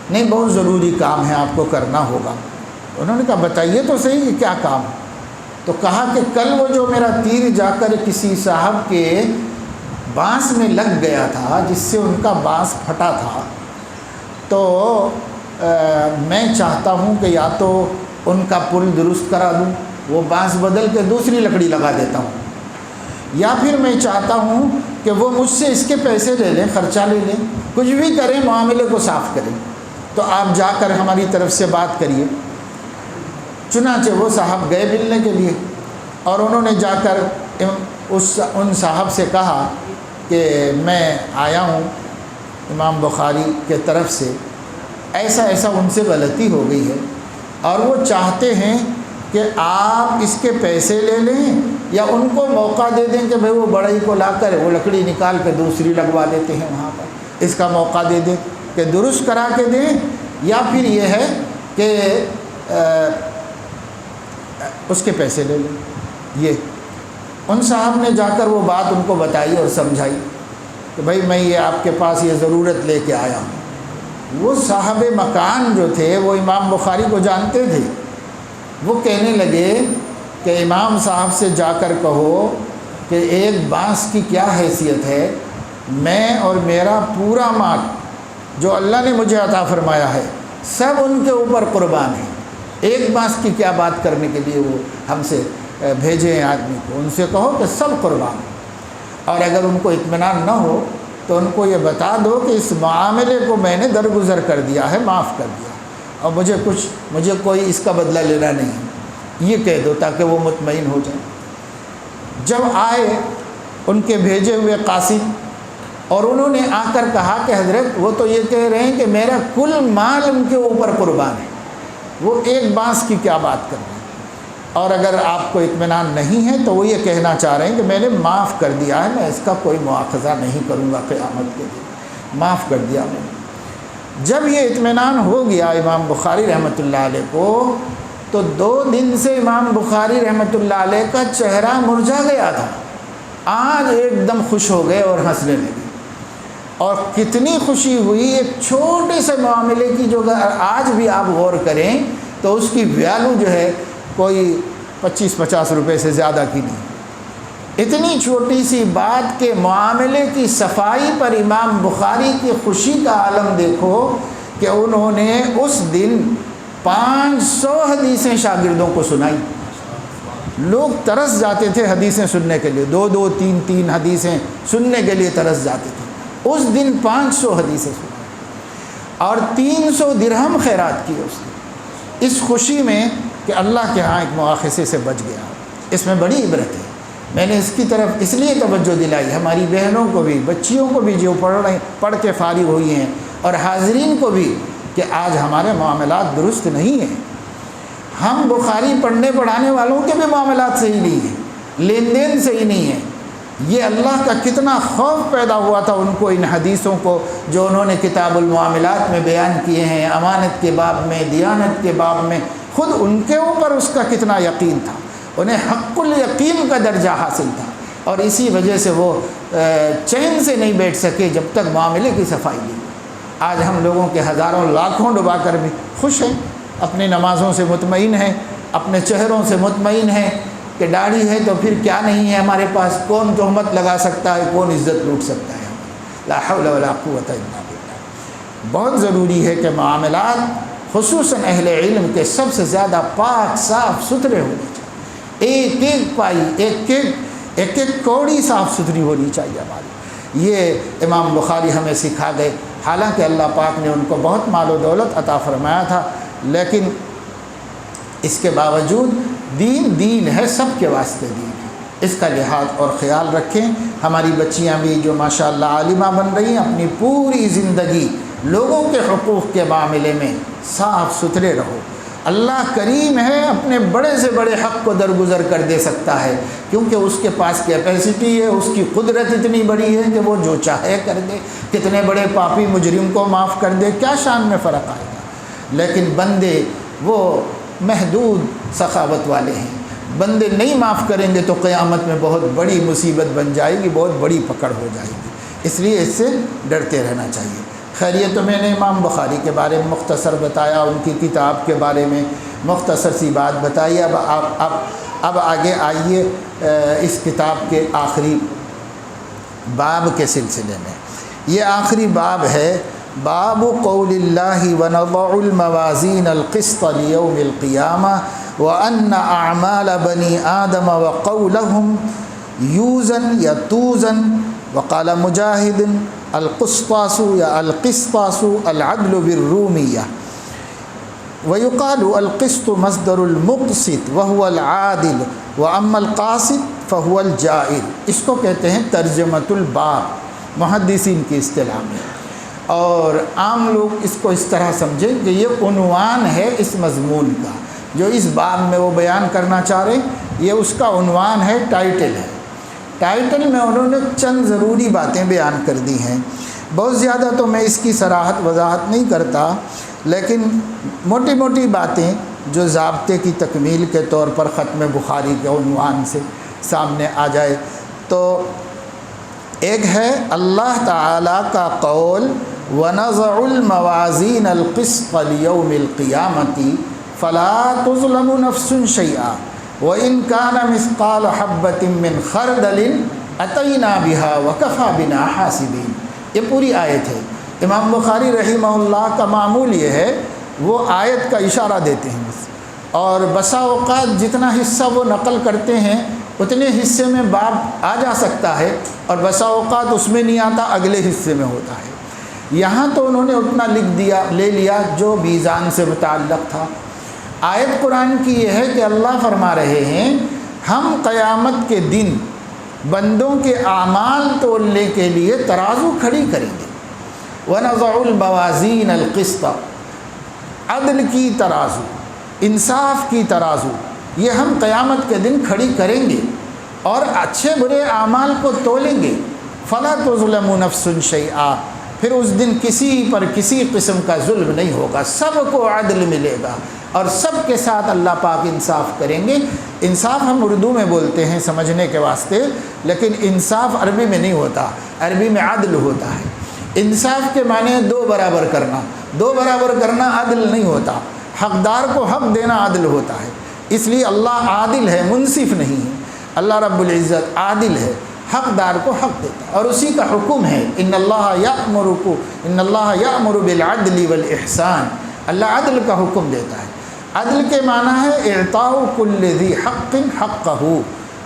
نہیں، بہت ضروری کام ہے، آپ کو کرنا ہوگا۔ انہوں نے کہا بتائیے تو صحیح کہ کیا کام ہے؟ تو کہا کہ کل وہ جو میرا تیر جا کر کسی صاحب کے بانس میں لگ گیا تھا، جس سے ان کا بانس پھٹا تھا، تو میں چاہتا ہوں کہ یا تو ان کا پل درست کرا دوں، وہ بانس بدل کے دوسری لکڑی لگا دیتا ہوں، یا پھر میں چاہتا ہوں کہ وہ مجھ سے اس کے پیسے لے لیں، خرچہ لے لیں، کچھ بھی کریں، معاملے کو صاف کریں، تو آپ جا کر ہماری طرف سے بات کریے۔ چنانچہ وہ صاحب گئے ملنے کے لیے، اور انہوں نے جا کر ان صاحب سے کہا کہ میں آیا ہوں امام بخاری کے طرف سے، ایسا ایسا ان سے غلطی ہو گئی ہے، اور وہ چاہتے ہیں کہ آپ اس کے پیسے لے لیں یا ان کو موقع دے دیں کہ بھئی وہ بڑائی کو لا کر وہ لکڑی نکال کے دوسری لگوا دیتے ہیں وہاں پر، اس کا موقع دے دیں کہ درست کرا کے دیں، یا پھر یہ ہے کہ اس کے پیسے لے لیں۔ یہ ان صاحب نے جا کر وہ بات ان کو بتائی اور سمجھائی کہ بھائی میں یہ آپ کے پاس یہ ضرورت لے کے آیا ہوں۔ وہ صاحب مکان جو تھے وہ امام بخاری کو جانتے تھے، وہ کہنے لگے کہ امام صاحب سے جا کر کہو کہ ایک بانس کی کیا حیثیت ہے، میں اور میرا پورا مال جو اللہ نے مجھے عطا فرمایا ہے سب ان کے اوپر قربان ہے، ایک بانس کی کیا بات کرنے کے لیے وہ ہم سے بھیجے ہیں آدمی کو، ان سے کہو کہ سب قربان۔ اور اگر ان کو اطمینان نہ ہو تو ان کو یہ بتا دو کہ اس معاملے کو میں نے درگزر کر دیا ہے، معاف کر دیا، اور مجھے کوئی اس کا بدلہ لینا نہیں، یہ کہہ دو تاکہ وہ مطمئن ہو جائے۔ جب آئے ان کے بھیجے ہوئے قاصد، اور انہوں نے آ کر کہا کہ حضرت وہ تو یہ کہہ رہے ہیں کہ میرا کل مال ان کے اوپر قربان ہے، وہ ایک بانس کی کیا بات کر رہے ہیں، اور اگر آپ کو اطمینان نہیں ہے تو وہ یہ کہنا چاہ رہے ہیں کہ میں نے معاف کر دیا ہے، میں اس کا کوئی مواخذہ نہیں کروں گا قیامت کے دن، معاف کر دیا میں نے۔ جب یہ اطمینان ہو گیا امام بخاری رحمۃ اللہ علیہ کو، تو 2 دن سے امام بخاری رحمۃ اللہ علیہ کا چہرہ مرجھا گیا تھا، آج ایک دم خوش ہو گئے اور ہنسنے لگے، اور کتنی خوشی ہوئی ایک چھوٹے سے معاملے کی، جو آج بھی آپ غور کریں تو اس کی ویلیو جو ہے کوئی 25-50 روپے سے زیادہ کی نہیں۔ اتنی چھوٹی سی بات کے معاملے کی صفائی پر امام بخاری کی خوشی کا عالم دیکھو کہ انہوں نے اس دن 500 حدیثیں شاگردوں کو سنائی۔ لوگ ترس جاتے تھے حدیثیں سننے کے لیے، 2-2 3-3 حدیثیں سننے کے لیے ترس جاتے تھے۔ اس دن 500 حدیثیں سنائی اور 300 درہم خیرات کی اس نے، اس خوشی میں کہ اللہ کے ہاں ایک مواخذے سے بچ گیا۔ اس میں بڑی عبرت ہے۔ میں نے اس کی طرف اس لیے توجہ دلائی، ہماری بہنوں کو بھی، بچیوں کو بھی جو پڑھ کے فارغ ہوئی ہیں، اور حاضرین کو بھی، کہ آج ہمارے معاملات درست نہیں ہیں۔ ہم بخاری پڑھنے پڑھانے والوں کے بھی معاملات صحیح نہیں ہیں، لین دین صحیح نہیں ہے۔ یہ اللہ کا کتنا خوف پیدا ہوا تھا ان کو ان حدیثوں کو جو انہوں نے کتاب المعاملات میں بیان کیے ہیں، امانت کے باب میں، دیانت کے باب میں، خود ان کے اوپر اس کا کتنا یقین تھا، انہیں حق الیقین کا درجہ حاصل تھا، اور اسی وجہ سے وہ چین سے نہیں بیٹھ سکے جب تک معاملے کی صفائی نہیں۔ آج ہم لوگوں کے ہزاروں لاکھوں ڈبا کر بھی خوش ہیں، اپنی نمازوں سے مطمئن ہیں، اپنے چہروں سے مطمئن ہیں کہ داڑھی ہے تو پھر کیا نہیں ہے ہمارے پاس، کون تہمت لگا سکتا ہے، کون عزت لوٹ سکتا ہے۔ لا حول ولا قوت الا باللہ۔ بہت ضروری ہے کہ معاملات خصوصاً اہل علم کے سب سے زیادہ پاک صاف ستھرے ہونے چاہیے، ایک ایک پائی، ایک ایک کوڑی صاف ستھری ہونی چاہیے ہماری۔ یہ امام بخاری ہمیں سکھا گئے، حالانکہ اللہ پاک نے ان کو بہت مال و دولت عطا فرمایا تھا، لیکن اس کے باوجود دین ہے، سب کے واسطے دین ہے، اس کا لحاظ اور خیال رکھیں۔ ہماری بچیاں بھی جو ماشاءاللہ عالمہ بن رہی ہیں، اپنی پوری زندگی لوگوں کے حقوق کے معاملے میں صاف ستھرے رہو۔ اللہ کریم ہے، اپنے بڑے سے بڑے حق کو درگزر کر دے سکتا ہے، کیونکہ اس کے پاس کیپیسٹی ہے، اس کی قدرت اتنی بڑی ہے کہ وہ جو چاہے کر دے، کتنے بڑے پاپی مجرم کو معاف کر دے، کیا شان میں فرق آئے گا۔ لیکن بندے وہ محدود سخاوت والے ہیں، بندے نہیں معاف کریں گے تو قیامت میں بہت بڑی مصیبت بن جائے گی، بہت بڑی پکڑ ہو جائے گی، اس لیے اس سے ڈرتے رہنا چاہیے۔ خیر، یہ تو میں نے امام بخاری کے بارے میں مختصر بتایا، ان کی کتاب کے بارے میں مختصر سی بات بتائی۔ اب آگے آئیے اس کتاب کے آخری باب کے سلسلے میں۔ یہ آخری باب ہے، باب قول اللہ ونضع الموازین القسط لیوم القیامہ وان اعمال بنی آدم وقولهم یوزن یا توزن، وقال مجاہد القسطاس یا القسطاس العدل بالرومیہ، ويقال القسط مصدر المقسط وهو العادل واما القاسط فهو الجائر۔ اس کو کہتے ہیں ترجمۃ الباب محدثین کی اصطلاح میں، اور عام لوگ اس کو اس طرح سمجھیں کہ یہ عنوان ہے اس مضمون کا، جو اس باب میں وہ بیان کرنا چاہ رہے ہیں، یہ اس کا عنوان ہے، ٹائٹل ہے۔ ٹائٹل میں انہوں نے چند ضروری باتیں بیان کر دی ہیں، بہت زیادہ تو میں اس کی صراحت وضاحت نہیں کرتا، لیکن موٹی موٹی باتیں جو ضابطے کی تکمیل کے طور پر ختم بخاری کے عنوان سے سامنے آ جائے۔ تو ایک ہے اللہ تعالیٰ کا قول وَنَضَعُ الْمَوَازِينَ الْقِسْطَ لِيَوْمِ الْقِيَامَةِ فَلَا تُظْلَمُ نَفْسٌ شَيْئًا وَإِنْ كَانَ مِثْقَالَ حَبَّةٍ مِّنْ خَرْدَلٍ أَتَيْنَا بِهَا وَكَفَى بِنَا حَاسِبِينَ۔ یہ پوری آیت ہے۔ امام بخاری رحمہ اللہ کا معمول یہ ہے، وہ آیت کا اشارہ دیتے ہیں بس، اور بسا اوقات جتنا حصہ وہ نقل کرتے ہیں اتنے حصے میں باب آ جا سکتا ہے، اور بسا اوقات اس میں نہیں آتا، اگلے حصے میں ہوتا ہے۔ یہاں تو انہوں نے اتنا لے لیا جو میزان سے متعلق تھا۔ آیت قرآن کی یہ ہے کہ اللہ فرما رہے ہیں ہم قیامت کے دن بندوں کے اعمال تولنے کے لیے ترازو کھڑی کریں گے۔ وَنَضَعُ الْمَوَازِينَ الْقِسْطَ، عدل کی ترازو، انصاف کی ترازو، یہ ہم قیامت کے دن کھڑی کریں گے اور اچھے برے اعمال کو تولیں گے۔ فَلَا تُظْلَمُ نَفْسٌ شَيْئًا، پھر اس دن کسی پر کسی قسم کا ظلم نہیں ہوگا، سب کو عدل ملے گا اور سب کے ساتھ اللہ پاک انصاف کریں گے۔ انصاف ہم اردو میں بولتے ہیں سمجھنے کے واسطے، لیکن انصاف عربی میں نہیں ہوتا، عربی میں عدل ہوتا ہے۔ انصاف کے معنی دو برابر کرنا، دو برابر کرنا عدل نہیں ہوتا، حقدار کو حق دینا عدل ہوتا ہے۔ اس لیے اللہ عادل ہے، منصف نہیں ہے، اللہ رب العزت عادل ہے، حقدار کو حق دیتا ہے، اور اسی کا حکم ہے ان اللہ یأمر بالعدل والاحسان، اللہ عدل کا حکم دیتا ہے۔ عدل کے معنی ہے اعطاء کل ذی حق حقہ،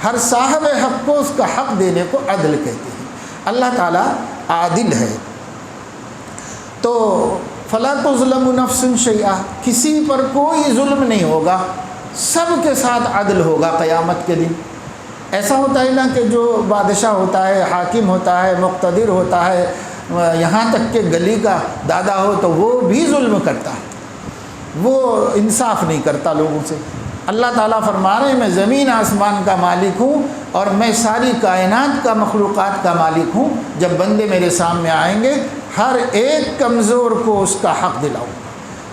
ہر صاحب حق کو اس کا حق دینے کو عدل کہتے ہیں۔ اللہ تعالیٰ عادل ہے۔ تو فلا تظلم نفس شیئا، کسی پر کوئی ظلم نہیں ہوگا، سب کے ساتھ عدل ہوگا قیامت کے دن۔ ایسا ہوتا ہے نا کہ جو بادشاہ ہوتا ہے، حاکم ہوتا ہے، مقتدر ہوتا ہے، یہاں تک کہ گلی کا دادا ہو تو وہ بھی ظلم کرتا ہے، وہ انصاف نہیں کرتا لوگوں سے۔ اللہ تعالیٰ فرما رہے ہیں میں زمین آسمان کا مالک ہوں اور میں ساری کائنات کا مخلوقات کا مالک ہوں۔ جب بندے میرے سامنے آئیں گے ہر ایک کمزور کو اس کا حق دلاؤں گا،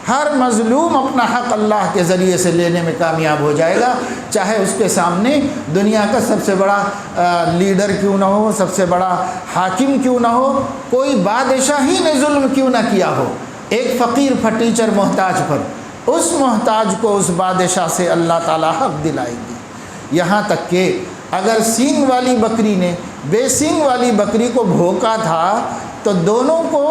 ہر مظلوم اپنا حق اللہ کے ذریعے سے لینے میں کامیاب ہو جائے گا، چاہے اس کے سامنے دنیا کا سب سے بڑا لیڈر کیوں نہ ہو، سب سے بڑا حاکم کیوں نہ ہو، کوئی بادشاہ ہی نے ظلم کیوں نہ کیا ہو، ایک فقیر پھٹیچر محتاج پر، اس محتاج کو اس بادشاہ سے اللہ تعالیٰ حق دلائیں گے۔ یہاں تک کہ اگر سینگ والی بکری نے بے سینگ والی بکری کو بھوکا تھا تو دونوں کو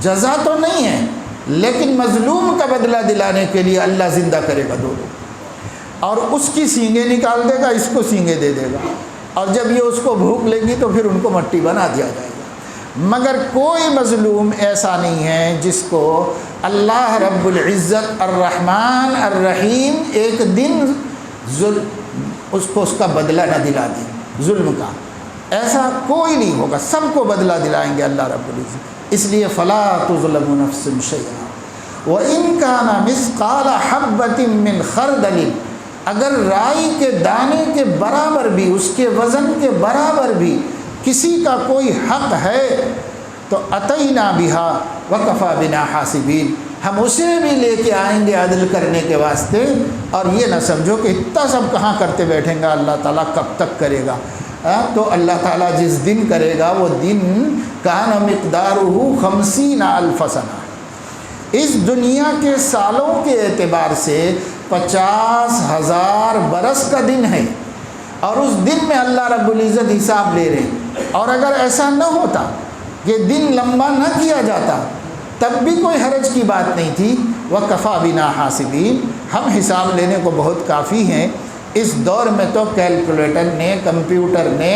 جزا تو نہیں ہے، لیکن مظلوم کا بدلہ دلانے کے لیے اللہ زندہ کرے گا دونوں، اور اس کی سینگیں نکال دے گا، اس کو سینگیں دے دے گا، اور جب یہ اس کو بھوک لے گی تو پھر ان کو مٹی بنا دیا جائے گا۔ مگر کوئی مظلوم ایسا نہیں ہے جس کو اللہ رب العزت الرحمن الرحیم ایک دن اس کو اس کا بدلہ نہ دلا دے ظلم کا، ایسا کوئی نہیں ہوگا، سب کو بدلہ دلائیں گے اللہ رب العزت۔ اس لیے فلا تظلم نفس شیئا وَإِن كَانَ مِثْقَالَ حَبَّةٍ مِّنْ خَرْدَلٍ، اگر رائی کے دانے کے برابر بھی، اس کے وزن کے برابر بھی کسی کا کوئی حق ہے تو اتینا بہا وکفا بنا حاسبین، ہم اسے بھی لے کے آئیں گے عدل کرنے کے واسطے، اور یہ نہ سمجھو کہ اتنا سب کہاں کرتے بیٹھیں گا، اللہ تعالیٰ کب تک کرے گا۔ تو اللہ تعالیٰ جس دن کرے گا وہ دن کان مقدارہ 50,000 سنہ، اس دنیا کے سالوں کے اعتبار سے 50,000 برس کا دن ہے، اور اس دن میں اللہ رب العزت حساب لے رہے ہیں۔ اور اگر ایسا نہ ہوتا کہ دن لمبا نہ کیا جاتا تب بھی کوئی حرج کی بات نہیں تھی، وَكَفَى بِنَا حَاسِبِينَ، ہم حساب لینے کو بہت کافی ہیں۔ اس دور میں تو کیلکولیٹر نے، کمپیوٹر نے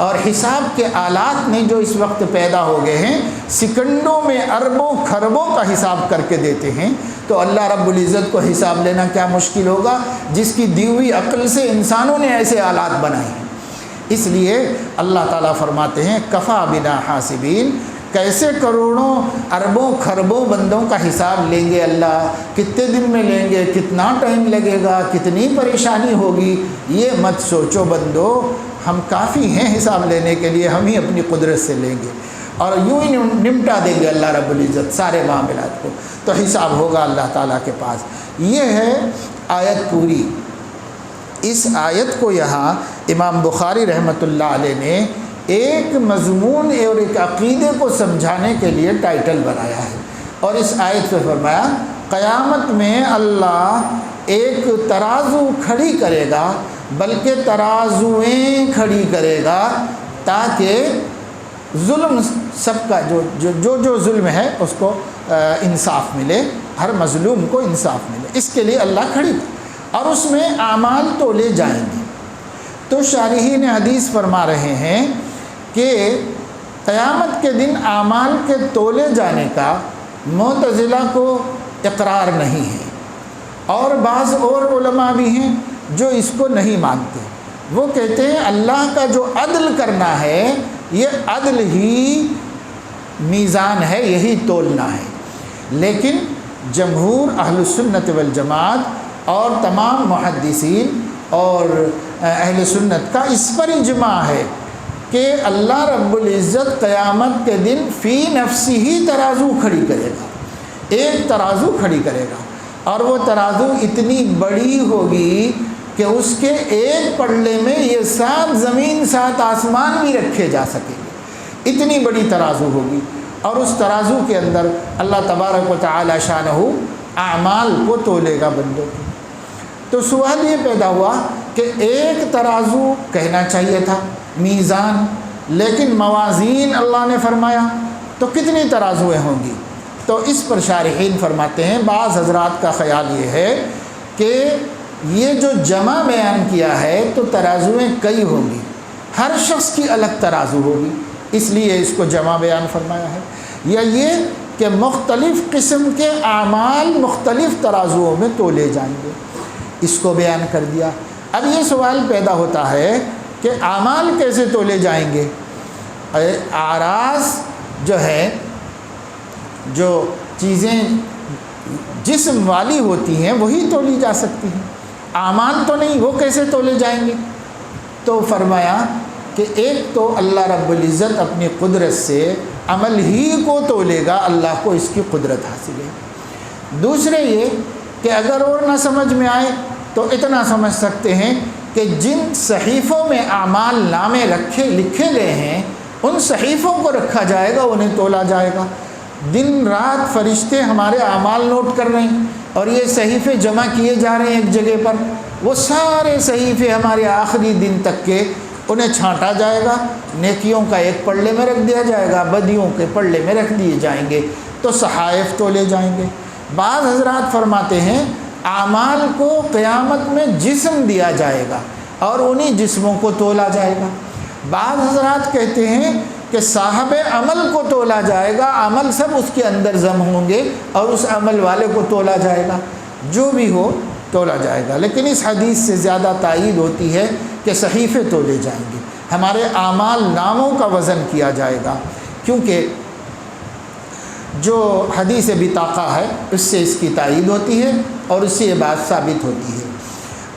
اور حساب کے آلات نے جو اس وقت پیدا ہو گئے ہیں، سیکنڈوں میں اربوں کھربوں کا حساب کر کے دیتے ہیں، تو اللہ رب العزت کو حساب لینا کیا مشکل ہوگا جس کی دی ہوئی عقل سے انسانوں نے ایسے آلات بنائے ہیں۔ اس لیے اللہ تعالیٰ فرماتے ہیں کفا بنا حاسبین، کیسے کروڑوں اربوں کھربوں بندوں کا حساب لیں گے اللہ، کتنے دن میں لیں گے، کتنا ٹائم لگے گا، کتنی پریشانی ہوگی، یہ مت سوچو بندو، ہم کافی ہیں حساب لینے کے لیے، ہم ہی اپنی قدرت سے لیں گے اور یوں ہی نمٹا دیں گے اللہ رب العزت سارے معاملات کو، تو حساب ہوگا اللہ تعالیٰ کے پاس۔ یہ ہے آیت پوری۔ اس آیت کو یہاں امام بخاری رحمۃ اللہ علیہ نے ایک مضمون اور ایک عقیدے کو سمجھانے کے لیے ٹائٹل بنایا ہے، اور اس آیت پہ فرمایا قیامت میں اللہ ایک ترازو کھڑی کرے گا، بلکہ ترازویں کھڑی کرے گا تاکہ ظلم سب کا جو ظلم ہے اس کو انصاف ملے، ہر مظلوم کو انصاف ملے، اس کے لیے اللہ کھڑی اور اس میں اعمال تولے جائیں گے۔ تو شارحین حدیث فرما رہے ہیں کہ قیامت کے دن اعمال کے تولے جانے کا معتزلہ کو اقرار نہیں ہے، اور بعض اور علماء بھی ہیں جو اس کو نہیں مانتے، وہ کہتے ہیں اللہ کا جو عدل کرنا ہے یہ عدل ہی میزان ہے، یہی تولنا ہے۔ لیکن جمہور اہل السنت والجماعت اور تمام محدثین اور اہل سنت کا اس پر اجماع ہے کہ اللہ رب العزت قیامت کے دن فی نفسی ہی ترازو کھڑی کرے گا، ایک ترازو کھڑی کرے گا، اور وہ ترازو اتنی بڑی ہوگی کہ اس کے ایک پلڑے میں یہ 7 زمین 7 آسمان بھی رکھے جا سکیں گے، اتنی بڑی ترازو ہوگی۔ اور اس ترازو کے اندر اللہ تبارک و تعالی شانہ اعمال کو تولے گا بندوں کی۔ تو سوال یہ پیدا ہوا کہ ایک ترازو کہنا چاہیے تھا، میزان، لیکن موازین اللہ نے فرمایا، تو کتنی ترازویں ہوں گی؟ تو اس پر شارحین فرماتے ہیں بعض حضرات کا خیال یہ ہے کہ یہ جو جمع بیان کیا ہے تو ترازویں کئی ہوں گی، ہر شخص کی الگ ترازو ہوگی، اس لیے اس کو جمع بیان فرمایا ہے، یا یہ کہ مختلف قسم کے اعمال مختلف ترازوؤں میں تولے جائیں گے، اس کو بیان کر دیا۔ اب یہ سوال پیدا ہوتا ہے کہ اعمال کیسے تولے جائیں گے؟ اعراض جو ہے، جو چیزیں جسم والی ہوتی ہیں وہی تولی جا سکتی ہیں، اعمال تو نہیں، وہ کیسے تولے جائیں گے؟ تو فرمایا کہ ایک تو اللہ رب العزت اپنی قدرت سے عمل ہی کو تولے گا، اللہ کو اس کی قدرت حاصل ہے۔ دوسرے یہ کہ اگر اور نہ سمجھ میں آئے تو اتنا سمجھ سکتے ہیں کہ جن صحیفوں میں اعمال نامے لکھے گئے ہیں ان صحیفوں کو رکھا جائے گا، انہیں تولا جائے گا۔ دن رات فرشتے ہمارے اعمال نوٹ کر رہے ہیں اور یہ صحیفے جمع کیے جا رہے ہیں ایک جگہ پر، وہ سارے صحیفے ہمارے آخری دن تک کے انہیں چھانٹا جائے گا، نیکیوں کا ایک پلڑے میں رکھ دیا جائے گا، بدیوں کے پلڑے میں رکھ دیے جائیں گے، تو صحائف تولے جائیں گے۔ بعض حضرات فرماتے ہیں اعمال کو قیامت میں جسم دیا جائے گا اور انہی جسموں کو تولا جائے گا۔ بعض حضرات کہتے ہیں کہ صاحب عمل کو تولا جائے گا، عمل سب اس کے اندر ضم ہوں گے اور اس عمل والے کو تولا جائے گا، جو بھی ہو تولا جائے گا۔ لیکن اس حدیث سے زیادہ تائید ہوتی ہے کہ صحیفے تولے جائیں گے، ہمارے اعمال ناموں کا وزن کیا جائے گا، کیونکہ جو حدیث بطاقہ ہے اس سے اس کی تائید ہوتی ہے اور اس سے یہ بات ثابت ہوتی ہے۔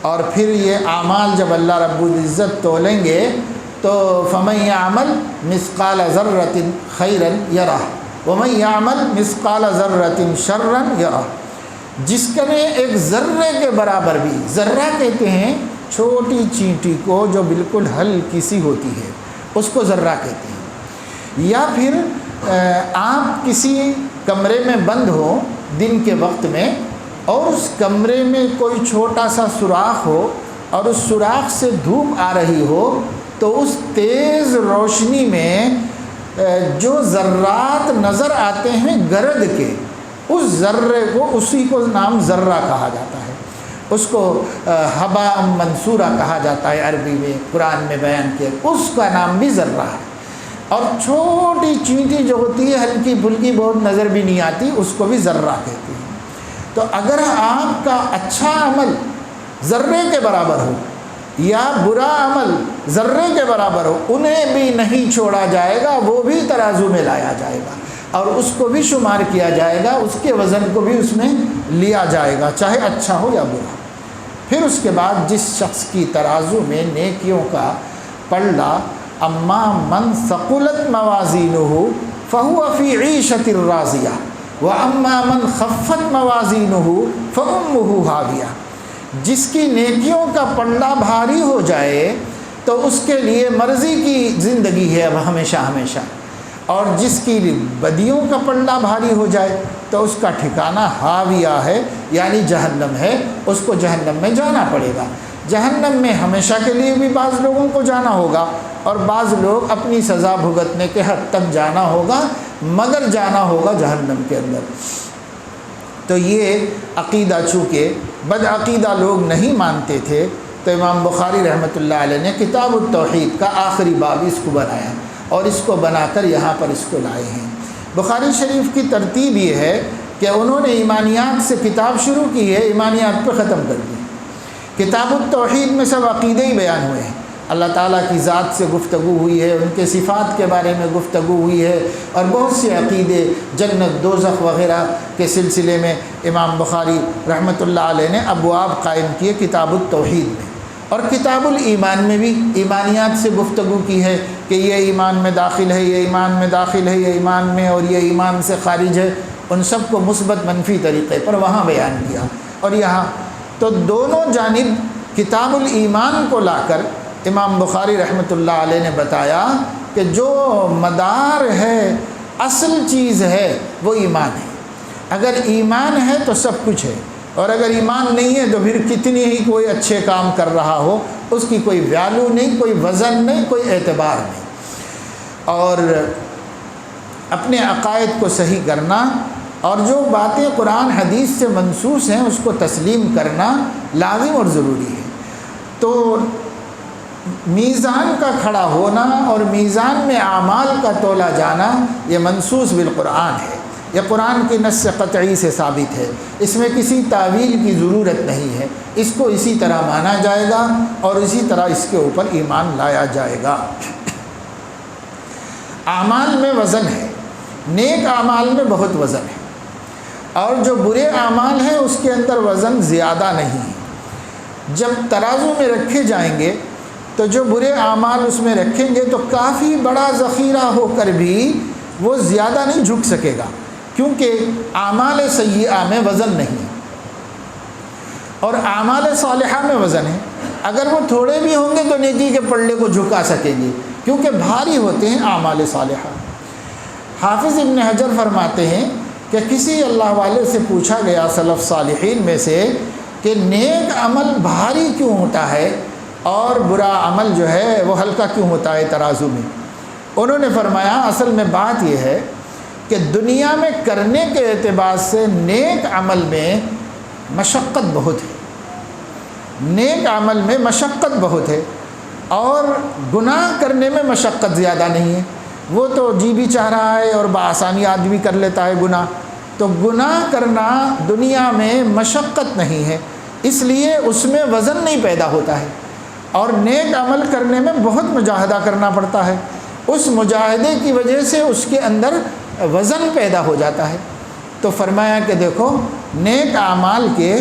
اور پھر یہ اعمال جب اللہ رب العزت تولیں گے تو فَمَن يَعْمَلْ مِثْقَالَ ذَرَّةٍ خَيْرًا يَرَهُ وَمَن يَعْمَلْ مِثْقَالَ ذَرَّةٍ شَرًّا يَرَهُ، جس نے ایک ذرے کے برابر بھی، ذرہ کہتے ہیں چھوٹی چینٹی کو جو بالکل ہلکی سی ہوتی ہے، اس کو ذرہ کہتے ہیں۔ یا پھر آپ کسی کمرے میں بند ہو دن کے وقت میں اور اس کمرے میں کوئی چھوٹا سا سوراخ ہو اور اس سوراخ سے دھوپ آ رہی ہو، تو اس تیز روشنی میں جو ذرات نظر آتے ہیں گرد کے، اس ذرے کو، اسی کو نام ذرہ کہا جاتا ہے، اس کو حبا منصورہ کہا جاتا ہے عربی میں، قرآن میں بیان کیا، اس کا نام بھی ذرہ ہے۔ اور چھوٹی چینٹی جو ہوتی ہے ہلکی پھلکی، بہت نظر بھی نہیں آتی، اس کو بھی ذرہ کہتے ہیں۔ تو اگر آپ کا اچھا عمل ذرے کے برابر ہو یا برا عمل ذرے کے برابر ہو، انہیں بھی نہیں چھوڑا جائے گا، وہ بھی ترازو میں لایا جائے گا اور اس کو بھی شمار کیا جائے گا، اس کے وزن کو بھی اس میں لیا جائے گا، چاہے اچھا ہو یا برا۔ پھر اس کے بعد جس شخص کی ترازو میں نیکیوں کا پلڑا، اما من ثقلت موازینہ فہو فی عیشۃ راضیہ واما من خفت موازینہ فامہ ہاویہ، جس کی نیکیوں کا پلڑا بھاری ہو جائے تو اس کے لیے مرضی کی زندگی ہے اب ہمیشہ ہمیشہ، اور جس کی بدیوں کا پلڑا بھاری ہو جائے تو اس کا ٹھکانہ ہاویہ ہے، یعنی جہنم ہے، اس کو جہنم میں جانا پڑے گا۔ جہنم میں ہمیشہ کے لیے بھی بعض لوگوں کو جانا ہوگا اور بعض لوگ اپنی سزا بھگتنے کے حد تک جانا ہوگا، مگر جانا ہوگا جہنم کے اندر۔ تو یہ عقیدہ چونکہ بدعقیدہ لوگ نہیں مانتے تھے، تو امام بخاری رحمۃ اللہ علیہ نے کتاب التوحید کا آخری باب اس کو بنایا اور اس کو بنا کر یہاں پر اس کو لائے ہیں۔ بخاری شریف کی ترتیب یہ ہے کہ انہوں نے ایمانیات سے کتاب شروع کی ہے، ایمانیات پہ ختم کر دی۔ کتاب التوحید میں سب عقیدے ہی بیان ہوئے ہیں، اللہ تعالیٰ کی ذات سے گفتگو ہوئی ہے، ان کے صفات کے بارے میں گفتگو ہوئی ہے، اور بہت سے عقیدے جنت دوزخ وغیرہ کے سلسلے میں امام بخاری رحمۃ اللہ علیہ نے ابواب قائم کیے کتاب التوحید میں۔ اور کتاب الایمان میں بھی ایمانیات سے گفتگو کی ہے کہ یہ ایمان میں داخل ہے، یہ ایمان میں داخل ہے، یہ ایمان میں، اور یہ ایمان سے خارج ہے، ان سب کو مثبت منفی طریقے پر وہاں بیان کیا۔ اور یہاں تو دونوں جانب کتاب الایمان کو لا کر امام بخاری رحمۃ اللہ علیہ نے بتایا کہ جو مدار ہے اصل چیز ہے وہ ایمان ہے۔ اگر ایمان ہے تو سب کچھ ہے، اور اگر ایمان نہیں ہے تو پھر کتنی ہی کوئی اچھے کام کر رہا ہو اس کی کوئی ویلیو نہیں، کوئی وزن نہیں، کوئی اعتبار نہیں۔ اور اپنے عقائد کو صحیح کرنا اور جو باتیں قرآن حدیث سے منسوخ ہیں اس کو تسلیم کرنا لازم اور ضروری ہے۔ تو میزان کا کھڑا ہونا اور میزان میں اعمال کا تولا جانا یہ منسوخ بالقرآن ہے، یہ قرآن کی نص قطعی سے ثابت ہے، اس میں کسی تعویل کی ضرورت نہیں ہے، اس کو اسی طرح مانا جائے گا اور اسی طرح اس کے اوپر ایمان لایا جائے گا۔ اعمال میں وزن ہے، نیک اعمال میں بہت وزن ہے، اور جو برے اعمال ہیں اس کے اندر وزن زیادہ نہیں ہے۔ جب ترازو میں رکھے جائیں گے تو جو برے اعمال اس میں رکھیں گے تو کافی بڑا ذخیرہ ہو کر بھی وہ زیادہ نہیں جھک سکے گا، کیونکہ اعمال سیئہ میں وزن نہیں ہے اور اعمال صالحہ میں وزن ہے۔ اگر وہ تھوڑے بھی ہوں گے تو نیکی کے پلڑے کو جھکا سکیں گے، کیونکہ بھاری ہوتے ہیں اعمال صالحہ۔ حافظ ابن حجر فرماتے ہیں کہ کسی اللہ والے سے پوچھا گیا سلف صالحین میں سے کہ نیک عمل بھاری کیوں ہوتا ہے اور برا عمل جو ہے وہ ہلکا کیوں ہوتا ہے ترازو میں؟ انہوں نے فرمایا اصل میں بات یہ ہے کہ دنیا میں کرنے کے اعتبار سے نیک عمل میں مشقت بہت ہے، نیک عمل میں مشقت بہت ہے، اور گناہ کرنے میں مشقت زیادہ نہیں ہے۔ وہ تو جی بھی چاہ رہا ہے اور بآسانی آدمی کر لیتا ہے گناہ، تو گناہ کرنا دنیا میں مشقت نہیں ہے، اس لیے اس میں وزن نہیں پیدا ہوتا ہے، اور نیک عمل کرنے میں بہت مجاہدہ کرنا پڑتا ہے، اس مجاہدے کی وجہ سے اس کے اندر وزن پیدا ہو جاتا ہے۔ تو فرمایا کہ دیکھو نیک اعمال کے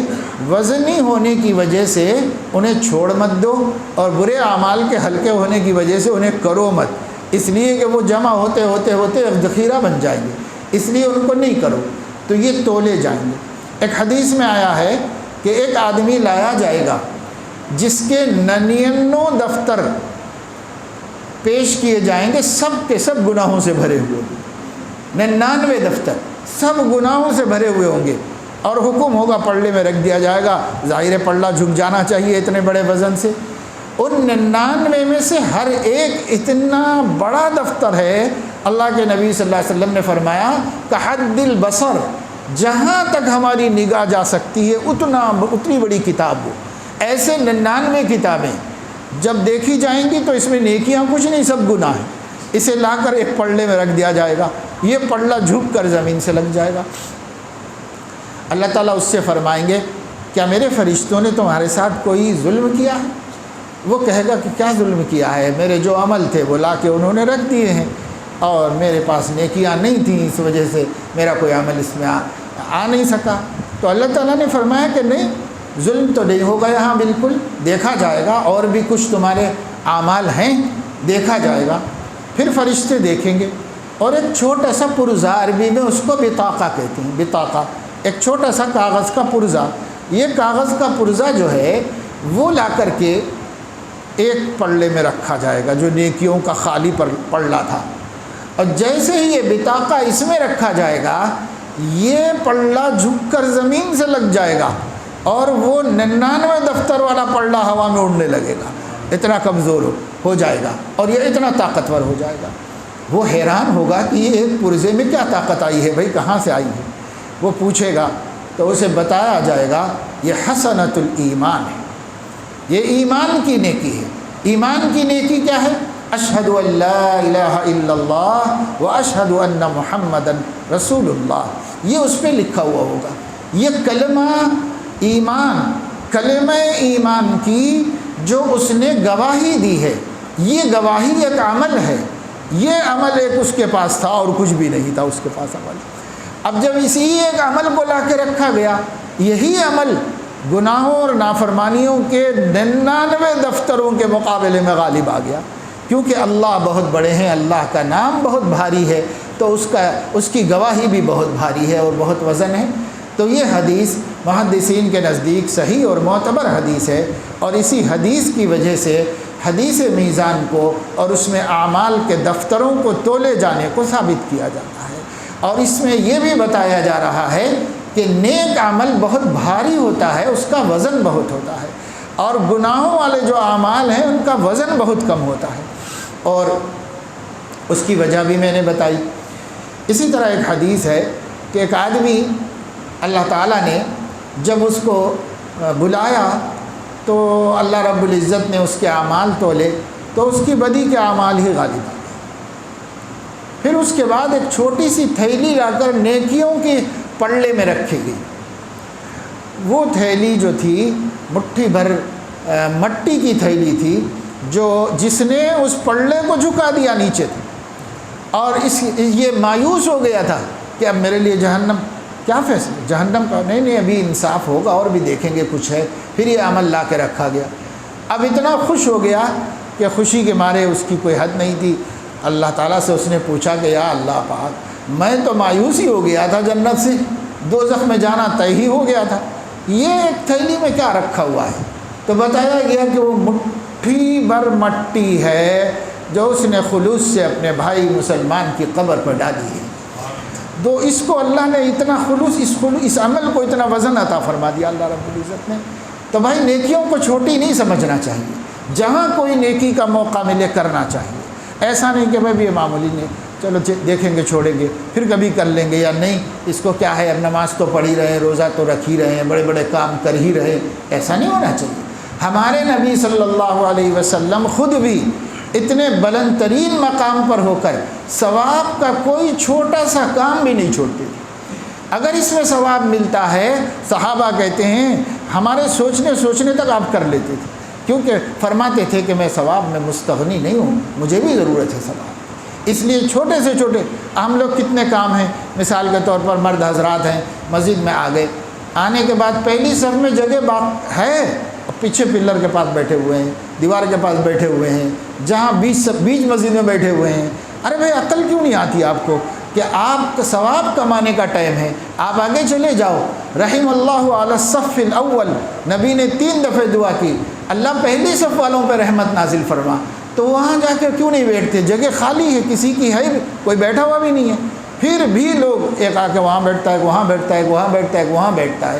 وزنی ہونے کی وجہ سے انہیں چھوڑ مت دو، اور برے اعمال کے ہلکے ہونے کی وجہ سے انہیں کرو مت، اس لیے کہ وہ جمع ہوتے ہوتے ہوتے ذخیرہ بن جائیں گے، اس لیے ان کو نہیں کرو، تو یہ تولے جائیں گے۔ ایک حدیث میں آیا ہے کہ ایک آدمی لایا جائے گا جس کے 99 دفتر پیش کیے جائیں گے، سب کے سب گناہوں سے بھرے ہوئے، 99 دفتر سب گناہوں سے بھرے ہوئے ہوں گے، اور حکم ہوگا پلڑے میں رکھ دیا جائے گا، ظاہر پلڑا جھک جانا چاہیے اتنے بڑے وزن سے۔ ان 99 میں سے ہر ایک اتنا بڑا دفتر ہے، اللہ کے نبی صلی اللہ علیہ وسلم نے فرمایا کہ حد البصر، جہاں تک ہماری نگاہ جا سکتی ہے اتنی بڑی کتاب ہو۔ ایسے 99 کتابیں جب دیکھی جائیں گی تو اس میں نیکیاں کچھ نہیں، سب گناہ ہیں، اسے لا کر ایک پلڑے میں رکھ دیا جائے گا، یہ پلڑا جھک کر زمین سے لگ جائے گا۔ اللہ تعالیٰ اس سے فرمائیں گے کیا میرے فرشتوں نے تمہارے ساتھ کوئی ظلم کیا ہے؟ وہ کہے گا کہ کیا ظلم کیا ہے، میرے جو عمل تھے وہ لا کے انہوں نے رکھ دیے ہیں، اور میرے پاس نیکیاں نہیں تھیں، اس وجہ سے میرا کوئی عمل اس میں آ نہیں سکا۔ تو اللہ تعالیٰ نے فرمایا کہ نہیں، ظلم تو نہیں ہوگا یہاں، بالکل دیکھا جائے گا، اور بھی کچھ تمہارے اعمال ہیں دیکھا جائے گا۔ پھر فرشتے دیکھیں گے، اور ایک چھوٹا سا پرزہ، عربی میں اس کو بطاقہ کہتے ہیں، بطاقہ، ایک چھوٹا سا کاغذ کا پرزہ، یہ کاغذ کا پرزہ جو ہے وہ لا کر کے ایک پلڑے میں رکھا جائے گا جو نیکیوں کا خالی پلڑا تھا، اور جیسے ہی یہ بطاقہ اس میں رکھا جائے گا یہ پلڑا جھک کر زمین سے لگ جائے گا، اور وہ 99 دفتر والا پلڑا ہوا میں اڑنے لگے گا، اتنا کمزور ہو جائے گا اور یہ اتنا طاقتور ہو جائے گا۔ وہ حیران ہوگا کہ یہ ایک پرزے میں کیا طاقت آئی ہے بھائی، کہاں سے آئی ہے؟ وہ پوچھے گا تو اسے بتایا جائے گا یہ حسنۃ الایمان ہے، یہ ایمان کی نیکی ہے۔ ایمان کی نیکی کیا ہے؟ اشہد ان لا الہ الا اللہ و اشہد ان محمد رسول اللہ، یہ اس پہ لکھا ہوا ہوگا۔ یہ کلمہ ایمان، کلمہ ایمان کی جو اس نے گواہی دی ہے، یہ گواہی ایک عمل ہے، یہ عمل ایک اس کے پاس تھا اور کچھ بھی نہیں تھا اس کے پاس عمل۔ اب جب اسی ایک عمل کو لا کے رکھا گیا، یہی عمل گناہوں اور نافرمانیوں کے 99 دفتروں کے مقابلے میں غالب آ گیا، کیونکہ اللہ بہت بڑے ہیں، اللہ کا نام بہت بھاری ہے، تو اس کی گواہی بھی بہت بھاری ہے اور بہت وزن ہے۔ تو یہ حدیث محدثین کے نزدیک صحیح اور معتبر حدیث ہے، اور اسی حدیث کی وجہ سے حدیث میزان کو اور اس میں اعمال کے دفتروں کو تولے جانے کو ثابت کیا جاتا ہے۔ اور اس میں یہ بھی بتایا جا رہا ہے کہ نیک عمل بہت بھاری ہوتا ہے، اس کا وزن بہت ہوتا ہے، اور گناہوں والے جو اعمال ہیں ان کا وزن بہت کم ہوتا ہے، اور اس کی وجہ بھی میں نے بتائی۔ اسی طرح ایک حدیث ہے کہ ایک آدمی اللہ تعالیٰ نے جب اس کو بلایا تو اللہ رب العزت نے اس کے اعمال تولے تو اس کی بدی کے اعمال ہی غالب آ گئے۔ پھر اس کے بعد ایک چھوٹی سی تھیلی لا کر نیکیوں کے پلڑے میں رکھی گئی۔ وہ تھیلی جو تھی مٹھی بھر مٹی کی تھیلی تھی، جس نے اس پلڑے کو جھکا دیا نیچے تھے، اور یہ مایوس ہو گیا تھا کہ اب میرے لیے جہنم، کیا فیصلہ جہنم کا؟ نہیں ابھی انصاف ہوگا اور بھی دیکھیں گے کچھ ہے۔ پھر یہ عمل لا کے رکھا گیا۔ اب اتنا خوش ہو گیا کہ خوشی کے مارے اس کی کوئی حد نہیں تھی۔ اللہ تعالیٰ سے اس نے پوچھا کہ یا اللہ پاک، میں تو مایوس ہی ہو گیا تھا، جنت سے دوزخ میں جانا طے ہی ہو گیا تھا، یہ ایک تھیلی میں کیا رکھا ہوا ہے؟ تو بتایا گیا کہ وہ مٹھی بھر مٹی ہے جو اس نے خلوص سے اپنے بھائی مسلمان کی قبر پر ڈالی ہے۔ تو اس کو اللہ نے اتنا اس عمل کو اتنا وزن عطا فرما دیا اللہ رب العزت نے۔ تو بھائی نیکیوں کو چھوٹی نہیں سمجھنا چاہیے، جہاں کوئی نیکی کا موقع ملے کرنا چاہیے۔ ایسا نہیں کہ بھائی یہ معمولی نہیں، چلو دیکھیں گے چھوڑیں گے پھر کبھی کر لیں گے، یا نہیں اس کو کیا ہے، اب نماز تو پڑھ ہی رہے ہیں، روزہ تو رکھ ہی رہے ہیں، بڑے بڑے کام کر ہی رہے ہیں، ایسا نہیں ہونا چاہیے۔ ہمارے نبی صلی اللہ علیہ وسلم خود بھی اتنے بلند ترین مقام پر ہو کر ثواب کا کوئی چھوٹا سا کام بھی نہیں چھوڑتے تھے۔ اگر اس میں ثواب ملتا ہے، صحابہ کہتے ہیں ہمارے سوچنے تک آپ کر لیتے تھے، کیونکہ فرماتے تھے کہ میں ثواب میں مستغنی نہیں ہوں، مجھے بھی ضرورت ہے ثواب۔ اس لیے چھوٹے سے چھوٹے ہم لوگ کتنے کام ہیں، مثال کے طور پر مرد حضرات ہیں، مسجد میں آ گئے، آنے کے بعد پہلی صف میں جگہ ہے، پیچھے پلر کے پاس بیٹھے ہوئے ہیں، دیوار کے پاس بیٹھے ہوئے ہیں، جہاں بیچ مسجد میں بیٹھے ہوئے ہیں۔ ارے بھائی عقل کیوں نہیں آتی آپ کو کہ آپ کا ثواب کمانے کا ٹائم ہے، آپ آگے چلے جاؤ۔ رحم اللہ علی الصف الاول، نبی نے 3 دفعہ دعا کی، اللہ پہلی صف والوں پہ رحمت نازل فرما۔ تو وہاں جا کے کیوں نہیں بیٹھتے؟ جگہ خالی ہے، کسی کی ہے، کوئی بیٹھا ہوا بھی نہیں ہے، پھر بھی لوگ ایک آ کے وہاں بیٹھتا ہے، وہاں بیٹھتا ہے، وہاں بیٹھتا ہے، وہاں بیٹھتا ہے۔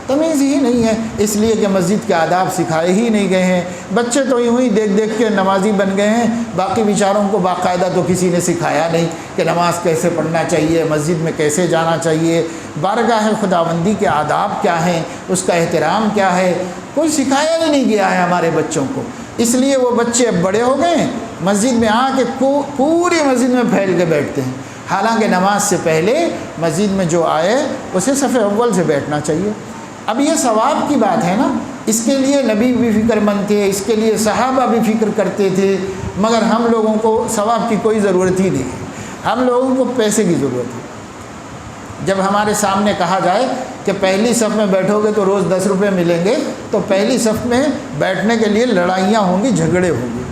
تمیز ہی نہیں ہے، اس لیے کہ مسجد کے آداب سکھائے ہی نہیں گئے ہیں۔ بچے تو یوں ہی دیکھ کے نمازی بن گئے ہیں، باقی بیچاروں کو باقاعدہ تو کسی نے سکھایا نہیں کہ نماز کیسے پڑھنا چاہیے، مسجد میں کیسے جانا چاہیے، بارگاہ خداوندی کے آداب کیا ہیں، اس کا احترام کیا ہے، کوئی سکھایا ہی نہیں گیا ہے ہمارے بچوں کو۔ اس لیے وہ بچے اب بڑے ہو گئے ہیں، مسجد میں آ کے پوری مسجد میں پھیل کے بیٹھتے ہیں، حالانکہ نماز سے پہلے مسجد میں جو آئے اسے صف اول سے بیٹھنا چاہیے۔ اب یہ ثواب کی بات ہے نا، اس کے لیے نبی بھی فکر مند تھے، اس کے لیے صحابہ بھی فکر کرتے تھے، مگر ہم لوگوں کو ثواب کی کوئی ضرورت ہی نہیں ہے، ہم لوگوں کو پیسے کی ضرورت ہے۔ جب ہمارے سامنے کہا جائے کہ پہلی صف میں بیٹھو گے تو روز 10 روپے ملیں گے، تو پہلی صف میں بیٹھنے کے لیے لڑائیاں ہوں گی، جھگڑے ہوں گے۔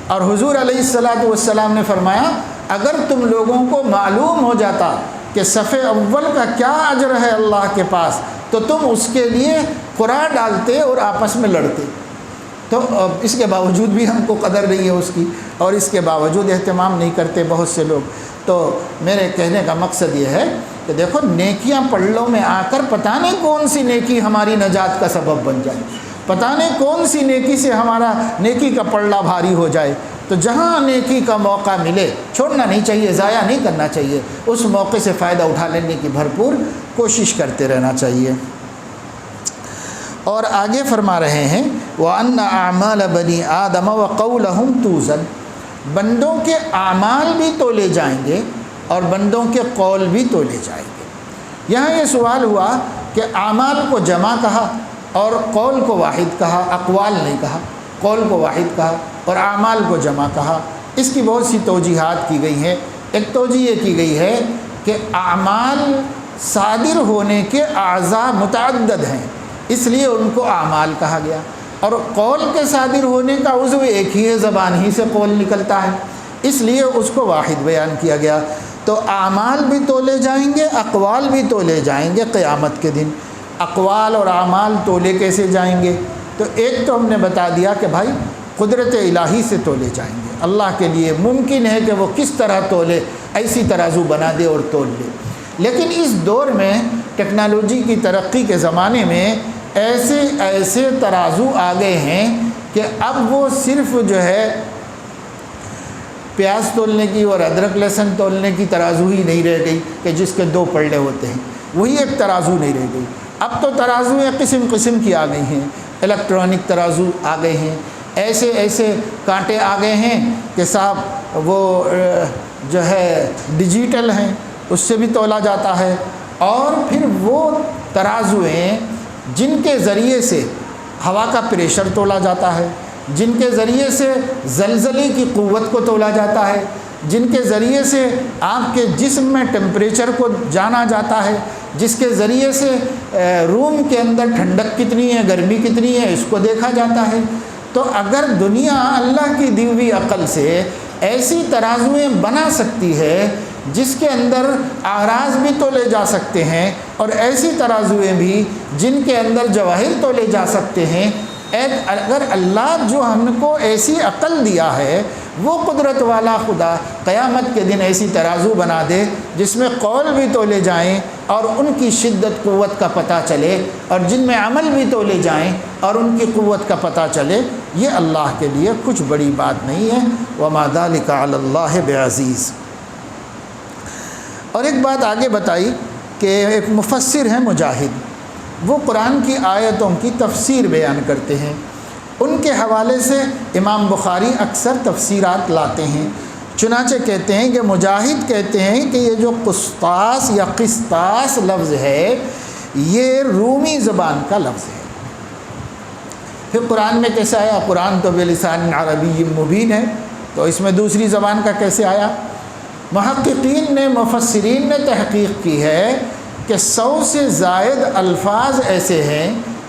اور حضور علیہ السلام نے فرمایا اگر تم لوگوں کو معلوم ہو جاتا کہ صف اول کا کیا اجر ہے اللہ کے پاس، تو تم اس کے لیے قرعہ ڈالتے اور آپس میں لڑتے۔ تو اس کے باوجود بھی ہم کو قدر نہیں ہے اس کی، اور اس کے باوجود اہتمام نہیں کرتے بہت سے لوگ۔ تو میرے کہنے کا مقصد یہ ہے کہ دیکھو نیکیاں پلڑوں میں آ کر پتہ نہیں کون سی نیکی ہماری نجات کا سبب بن جائے، پتہ نہیں کون سی نیکی سے ہمارا نیکی کا پلڑا بھاری ہو جائے۔ تو جہاں نیکی کا موقع ملے چھوڑنا نہیں چاہیے، ضائع نہیں کرنا چاہیے، اس موقع سے فائدہ اٹھا لینے کی بھرپور کوشش کرتے رہنا چاہیے۔ اور آگے فرما رہے ہیں وَأَنَّ أَعْمَالَ بَنِي آدَمَ وَقَوْلَهُمْ تُوزَنْ، بندوں کے اعمال بھی تولے جائیں گے اور بندوں کے قول بھی تولے جائیں گے۔ یہاں یہ سوال ہوا کہ اعمال کو جمع کہا اور قول کو واحد کہا، اقوال نہیں کہا، قول کو واحد کہا اور اعمال کو جمع کہا۔ اس کی بہت سی توجیحات کی گئی ہیں۔ ایک توجیہ یہ کی گئی ہے کہ اعمال صادر ہونے کے اعضاء متعدد ہیں، اس لیے ان کو اعمال کہا گیا، اور قول کے صادر ہونے کا عضو ایک ہی ہے، زبان ہی سے قول نکلتا ہے، اس لیے اس کو واحد بیان کیا گیا۔ تو اعمال بھی تولے جائیں گے، اقوال بھی تولے جائیں گے قیامت کے دن۔ اقوال اور اعمال تولے کیسے جائیں گے؟ تو ایک تو ہم نے بتا دیا کہ بھائی قدرت الہی سے تولے جائیں گے، اللہ کے لیے ممکن ہے کہ وہ کس طرح تولے، ایسی ترازو بنا دے اور تول لے۔ لیکن اس دور میں ٹیکنالوجی کی ترقی کے زمانے میں ایسے ترازو آ گئے ہیں کہ اب وہ صرف جو ہے پیاز تولنے کی اور ادرک لہسن تولنے کی ترازو ہی نہیں رہ گئی کہ جس کے 2 پلڑے ہوتے ہیں، وہی ایک ترازو نہیں رہ گئی۔ اب تو ترازویں قسم قسم کی آ گئی ہیں، الیکٹرانک ترازو آ گئے ہیں، ایسے کانٹے آ گئے ہیں کہ صاحب وہ جو ہے ڈیجیٹل ہیں، اس سے بھی تولا جاتا ہے۔ اور پھر وہ ترازویں جن کے ذریعے سے ہوا کا پریشر تولا جاتا ہے، جن کے ذریعے سے زلزلے کی قوت کو تولا جاتا ہے، جن کے ذریعے سے آپ کے جسم میں ٹمپریچر کو جانا جاتا ہے، جس کے ذریعے سے روم کے اندر ٹھنڈک کتنی ہے، گرمی کتنی ہے، اس کو دیکھا جاتا ہے۔ تو اگر دنیا اللہ کی دی ہوئی عقل سے ایسی ترازویں بنا سکتی ہے جس کے اندر اعراض بھی تولے جا سکتے ہیں اور ایسی ترازویں بھی جن کے اندر جواہر تولے جا سکتے ہیں، اگر اللہ جو ہم کو ایسی عقل دیا ہے، وہ قدرت والا خدا قیامت کے دن ایسی ترازو بنا دے جس میں قول بھی تولے جائیں اور ان کی شدت قوت کا پتہ چلے، اور جن میں عمل بھی تولے جائیں اور ان کی قوت کا پتہ چلے، یہ اللہ کے لیے کچھ بڑی بات نہیں ہے۔ وَمَا ذَلِكَ عَلَى اللَّهِ بِعَزِيزٍ۔ اور ایک بات آگے بتائی کہ ایک مفسر ہیں مجاہد، وہ قرآن کی آیتوں کی تفسیر بیان کرتے ہیں، ان کے حوالے سے امام بخاری اکثر تفسیرات لاتے ہیں۔ چنانچہ کہتے ہیں کہ مجاہد کہتے ہیں کہ یہ جو قسطاس یا قسطاس لفظ ہے یہ رومی زبان کا لفظ ہے۔ پھر قرآن میں کیسے آیا؟ قرآن تو بلسان عربی مبین ہے، تو اس میں دوسری زبان کا کیسے آیا؟ محققین نے، مفسرین نے تحقیق کی ہے کہ 100 سے زائد الفاظ ایسے ہیں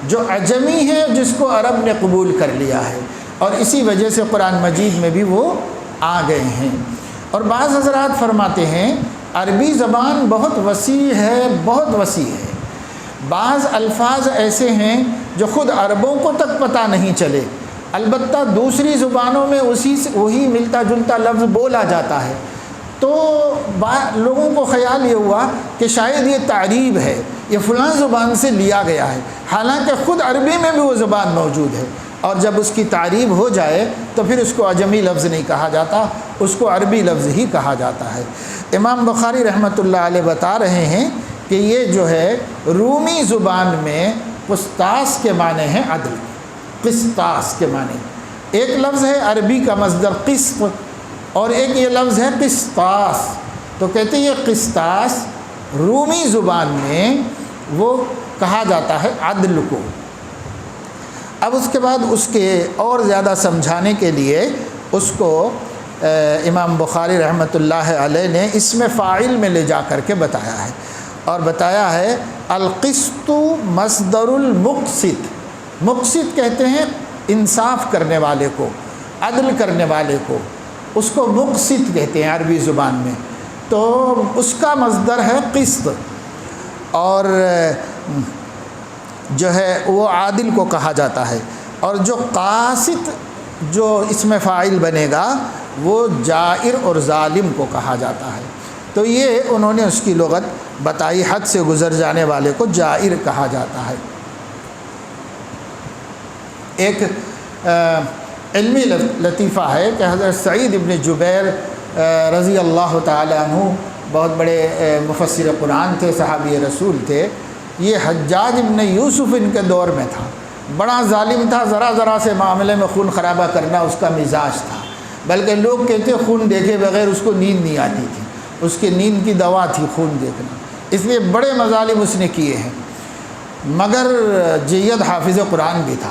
جو عجمی ہیں جس کو عرب نے قبول کر لیا ہے، اور اسی وجہ سے قرآن مجید میں بھی وہ آ گئے ہیں۔ اور بعض حضرات فرماتے ہیں عربی زبان بہت وسیع ہے، بہت وسیع ہے، بعض الفاظ ایسے ہیں جو خود عربوں کو تک پتہ نہیں چلے، البتہ دوسری زبانوں میں وہی ملتا جلتا لفظ بولا جاتا ہے، تو لوگوں کو خیال یہ ہوا کہ شاید یہ تعریب ہے، یہ فلاں زبان سے لیا گیا ہے، حالانکہ خود عربی میں بھی وہ زبان موجود ہے، اور جب اس کی تعریب ہو جائے تو پھر اس کو عجمی لفظ نہیں کہا جاتا، اس کو عربی لفظ ہی کہا جاتا ہے۔ امام بخاری رحمۃ اللہ علیہ بتا رہے ہیں کہ یہ جو ہے رومی زبان میں قسطاس کے معنی ہیں عدل، قسطاس کے معنی، ایک لفظ ہے عربی کا مصدر قسط، اور ایک یہ لفظ ہے قسطاس، تو کہتے ہیں یہ قسطاس رومی زبان میں وہ کہا جاتا ہے عدل کو۔ اب اس کے بعد اس کے اور زیادہ سمجھانے کے لیے اس کو امام بخاری رحمۃ اللہ علیہ نے اس میں فاعل میں لے جا کر کے بتایا ہے، اور بتایا ہے القسط مصدر المقسط، مقسط کہتے ہیں انصاف کرنے والے کو، عدل کرنے والے کو، اس کو مقسط کہتے ہیں عربی زبان میں، تو اس کا مصدر ہے قسط، اور جو ہے وہ عادل کو کہا جاتا ہے، اور جو قاسط جو اس میں فاعل بنے گا وہ جائر اور ظالم کو کہا جاتا ہے۔ تو یہ انہوں نے اس کی لغت بتائی، حد سے گزر جانے والے کو جائر کہا جاتا ہے۔ ایک علمی لطیفہ ہے کہ حضرت سعید ابن جبیر رضی اللہ تعالی عنہ بہت بڑے مفسر قرآن تھے، صحابی رسول تھے، یہ حجاج ابن یوسف ان کے دور میں تھا، بڑا ظالم تھا، ذرا ذرا سے معاملے میں خون خرابہ کرنا اس کا مزاج تھا، بلکہ لوگ کہتے خون دیکھے بغیر اس کو نیند نہیں آتی تھی، اس کی نیند کی دوا تھی خون دیکھنا، اس لیے بڑے مظالم اس نے کیے ہیں، مگر جید حافظ قرآن بھی تھا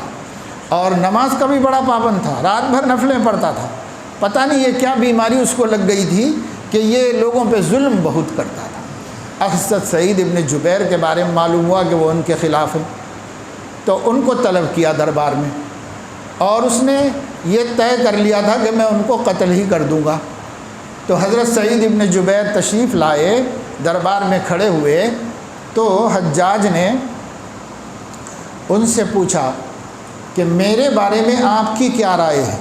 اور نماز کا بھی بڑا پابند تھا، رات بھر نفلیں پڑھتا تھا، پتہ نہیں یہ کیا بیماری اس کو لگ گئی تھی کہ یہ لوگوں پہ ظلم بہت کرتا تھا۔ حضرت سعید ابن جبیر کے بارے میں معلوم ہوا کہ وہ ان کے خلاف ہیں، تو ان کو طلب کیا دربار میں، اور اس نے یہ طے کر لیا تھا کہ میں ان کو قتل ہی کر دوں گا۔ تو حضرت سعید ابن جبیر تشریف لائے، دربار میں کھڑے ہوئے، تو حجاج نے ان سے پوچھا کہ میرے بارے میں آپ کی کیا رائے ہے،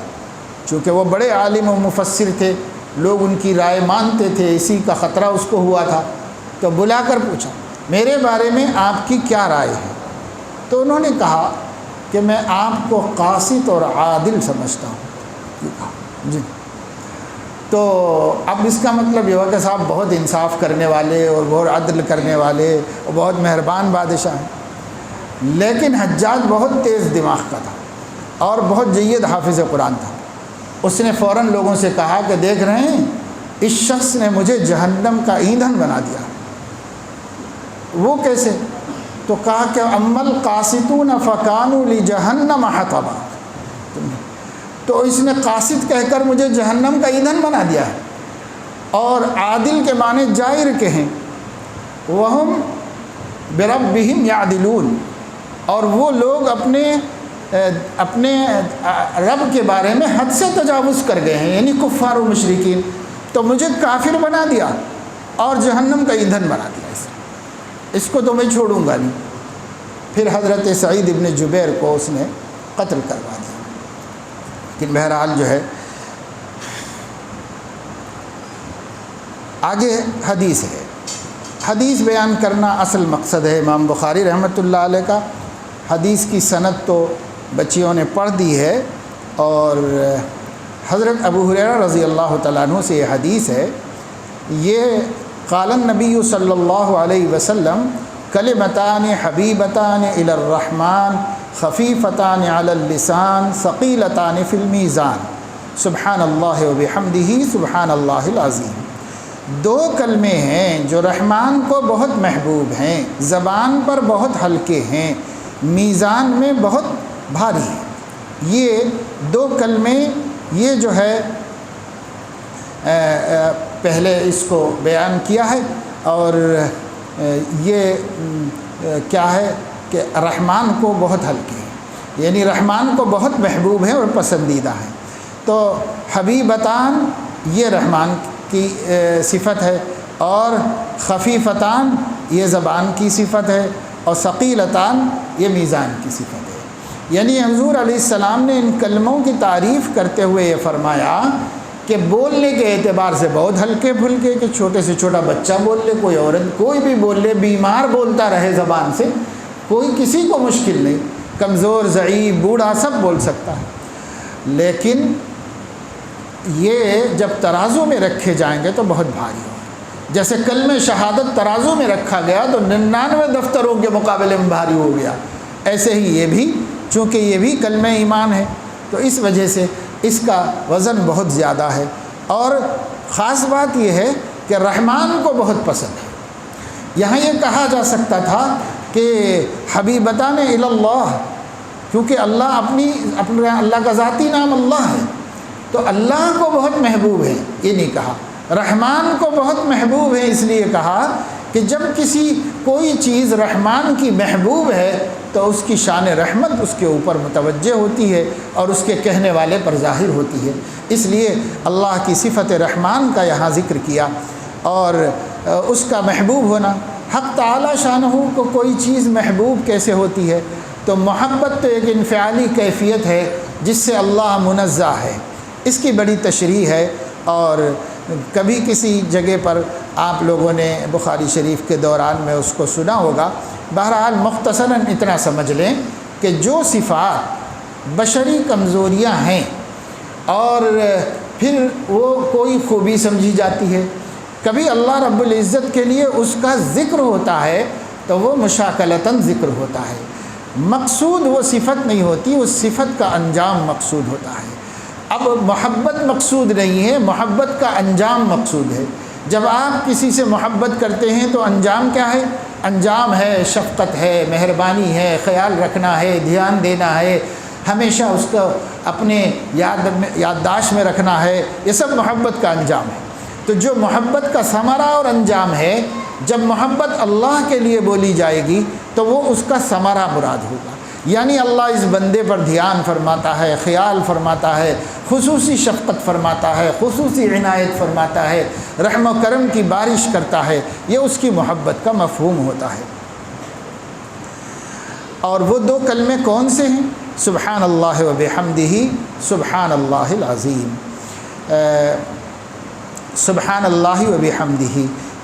چونکہ وہ بڑے عالم و مفسر تھے، لوگ ان کی رائے مانتے تھے، اسی کا خطرہ اس کو ہوا تھا، تو بلا کر پوچھا میرے بارے میں آپ کی کیا رائے ہے؟ تو انہوں نے کہا کہ میں آپ کو قاسط اور عادل سمجھتا ہوں۔ یہ کہا جی۔ تو اب اس کا مطلب یہ ہوا کہ صاحب بہت انصاف کرنے والے اور بہت عدل کرنے والے اور بہت مہربان بادشاہ ہیں، لیکن حجاج بہت تیز دماغ کا تھا اور بہت جید حافظ قرآن تھا۔ اس نے فوراً لوگوں سے کہا کہ دیکھ رہے ہیں اس شخص نے مجھے جہنم کا ایندھن بنا دیا۔ وہ کیسے؟ تو کہا کہ امل قاسطون فکانوا لجہنم حطبا، تو اس نے قاسط کہہ کر مجھے جہنم کا ایندھن بنا دیا ہے۔ اور عادل کے معنی جائر کے ہیں، وہم بربہم یعدلون، اور وہ لوگ اپنے رب کے بارے میں حد سے تجاوز کر گئے ہیں، یعنی کفار و مشرکین۔ تو مجھے کافر بنا دیا اور جہنم کا ایندھن بنا دیا، اس کو تو میں چھوڑوں گا نہیں۔ پھر حضرت سعید ابن جبیر کو اس نے قتل کروا دیا۔ لیکن بہرحال جو ہے آگے حدیث ہے، حدیث بیان کرنا اصل مقصد ہے امام بخاری رحمۃ اللہ علیہ کا۔ حدیث کی سند تو بچیوں نے پڑھ دی ہے، اور حضرت ابو ہریرہ رضی اللہ تعالیٰ عنہ سے یہ حدیث ہے، یہ قال النبی صلی اللہ علیہ وسلم کلمتان حبیبتان الی الرحمن خفیفتان علی اللسان ثقیلتان فی المیزان سبحان اللہ وبحمدہ سبحان اللہ العظیم۔ دو کلمے ہیں جو رحمان کو بہت محبوب ہیں، زبان پر بہت ہلکے ہیں، میزان میں بہت بھاری ہیں۔ یہ دو کلمے یہ جو ہے پہلے اس کو بیان کیا ہے، اور یہ کیا ہے کہ رحمان کو بہت ہلکے ہیں، یعنی رحمان کو بہت محبوب ہے اور پسندیدہ ہے۔ تو حبیبتان یہ رحمان کی صفت ہے، اور خفیفتان یہ زبان کی صفت ہے، اور ثقیلتان یہ میزان کی صفت ہے۔ یعنی حضور علیہ السلام نے ان کلموں کی تعریف کرتے ہوئے یہ فرمایا کہ بولنے کے اعتبار سے بہت ہلکے پھلکے، کہ چھوٹے سے چھوٹا بچہ بول لے، کوئی عورت کوئی بھی بول لے، بیمار بولتا رہے زبان سے، کوئی کسی کو مشکل نہیں، کمزور ضعیف بوڑھا سب بول سکتا ہے۔ لیکن یہ جب ترازو میں رکھے جائیں گے تو بہت بھاری ہو، جیسے کلمہ شہادت ترازو میں رکھا گیا تو 99 دفتروں کے مقابلے میں بھاری ہو گیا، ایسے ہی یہ بھی، چونکہ یہ بھی کلمہ ایمان ہے تو اس وجہ سے اس کا وزن بہت زیادہ ہے۔ اور خاص بات یہ ہے کہ رحمان کو بہت پسند ہے۔ یہاں یہ کہا جا سکتا تھا کہ حبیبتان الی اللہ، کیونکہ اللہ کا ذاتی نام اللہ ہے، تو اللہ کو بہت محبوب ہے، یہ نہیں کہا۔ رحمان کو بہت محبوب ہے، اس لیے کہا کہ جب کوئی چیز رحمان کی محبوب ہے تو اس کی شان رحمت اس کے اوپر متوجہ ہوتی ہے اور اس کے کہنے والے پر ظاہر ہوتی ہے، اس لیے اللہ کی صفت رحمان کا یہاں ذکر کیا۔ اور اس کا محبوب ہونا، حق تعالی شانہ کو کوئی چیز محبوب کیسے ہوتی ہے؟ تو محبت تو ایک انفعالی کیفیت ہے جس سے اللہ منزہ ہے، اس کی بڑی تشریح ہے۔ اور کبھی کسی جگہ پر آپ لوگوں نے بخاری شریف کے دوران میں اس کو سنا ہوگا۔ بہرحال مختصراً اتنا سمجھ لیں کہ جو صفات بشری کمزوریاں ہیں اور پھر وہ کوئی خوبی سمجھی جاتی ہے، کبھی اللہ رب العزت کے لیے اس کا ذکر ہوتا ہے تو وہ مشاکلتاً ذکر ہوتا ہے، مقصود وہ صفت نہیں ہوتی، اس صفت کا انجام مقصود ہوتا ہے۔ اب محبت مقصود نہیں ہے، محبت کا انجام مقصود ہے۔ جب آپ کسی سے محبت کرتے ہیں تو انجام کیا ہے؟ انجام ہے شفقت ہے، مہربانی ہے، خیال رکھنا ہے، دھیان دینا ہے، ہمیشہ اس کو اپنے یادداشت میں رکھنا ہے، یہ سب محبت کا انجام ہے۔ تو جو محبت کا ثمرہ اور انجام ہے، جب محبت اللہ کے لیے بولی جائے گی تو وہ اس کا ثمرہ مراد ہوگا، یعنی اللہ اس بندے پر دھیان فرماتا ہے، خیال فرماتا ہے، خصوصی شفقت فرماتا ہے، خصوصی عنایت فرماتا ہے، رحم و کرم کی بارش کرتا ہے، یہ اس کی محبت کا مفہوم ہوتا ہے۔ اور وہ دو کلمے کون سے ہیں؟ سبحان اللہ و بحمدہ سبحان اللہ العظیم۔ سبحان اللہ و بحمدہ،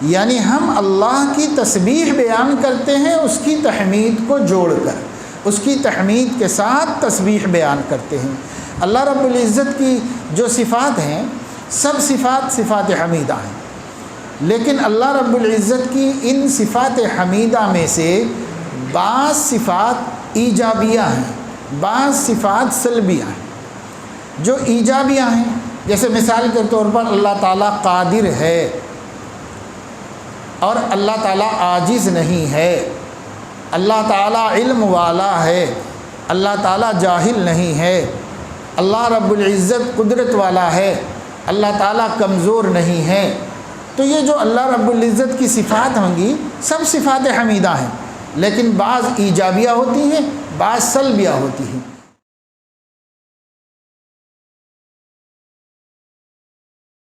یعنی ہم اللہ کی تسبیح بیان کرتے ہیں اس کی تحمید کو جوڑ کر، اس کی تحمید کے ساتھ تسبیح بیان کرتے ہیں۔ اللہ رب العزت کی جو صفات ہیں سب صفات صفات حمیدہ ہیں، لیکن اللہ رب العزت کی ان صفات حمیدہ میں سے بعض صفات ایجابیہ ہیں، بعض صفات سلبیہ ہیں۔ جو ایجابیہ ہیں جیسے مثال کے طور پر اللہ تعالیٰ قادر ہے اور اللہ تعالیٰ عاجز نہیں ہے، اللہ تعالیٰ علم والا ہے، اللہ تعالیٰ جاہل نہیں ہے، اللہ رب العزت قدرت والا ہے، اللہ تعالیٰ کمزور نہیں ہے۔ تو یہ جو اللہ رب العزت کی صفات ہوں گی سب صفات حمیدہ ہیں، لیکن بعض ایجابیہ ہوتی ہیں بعض سلبیہ ہوتی ہیں۔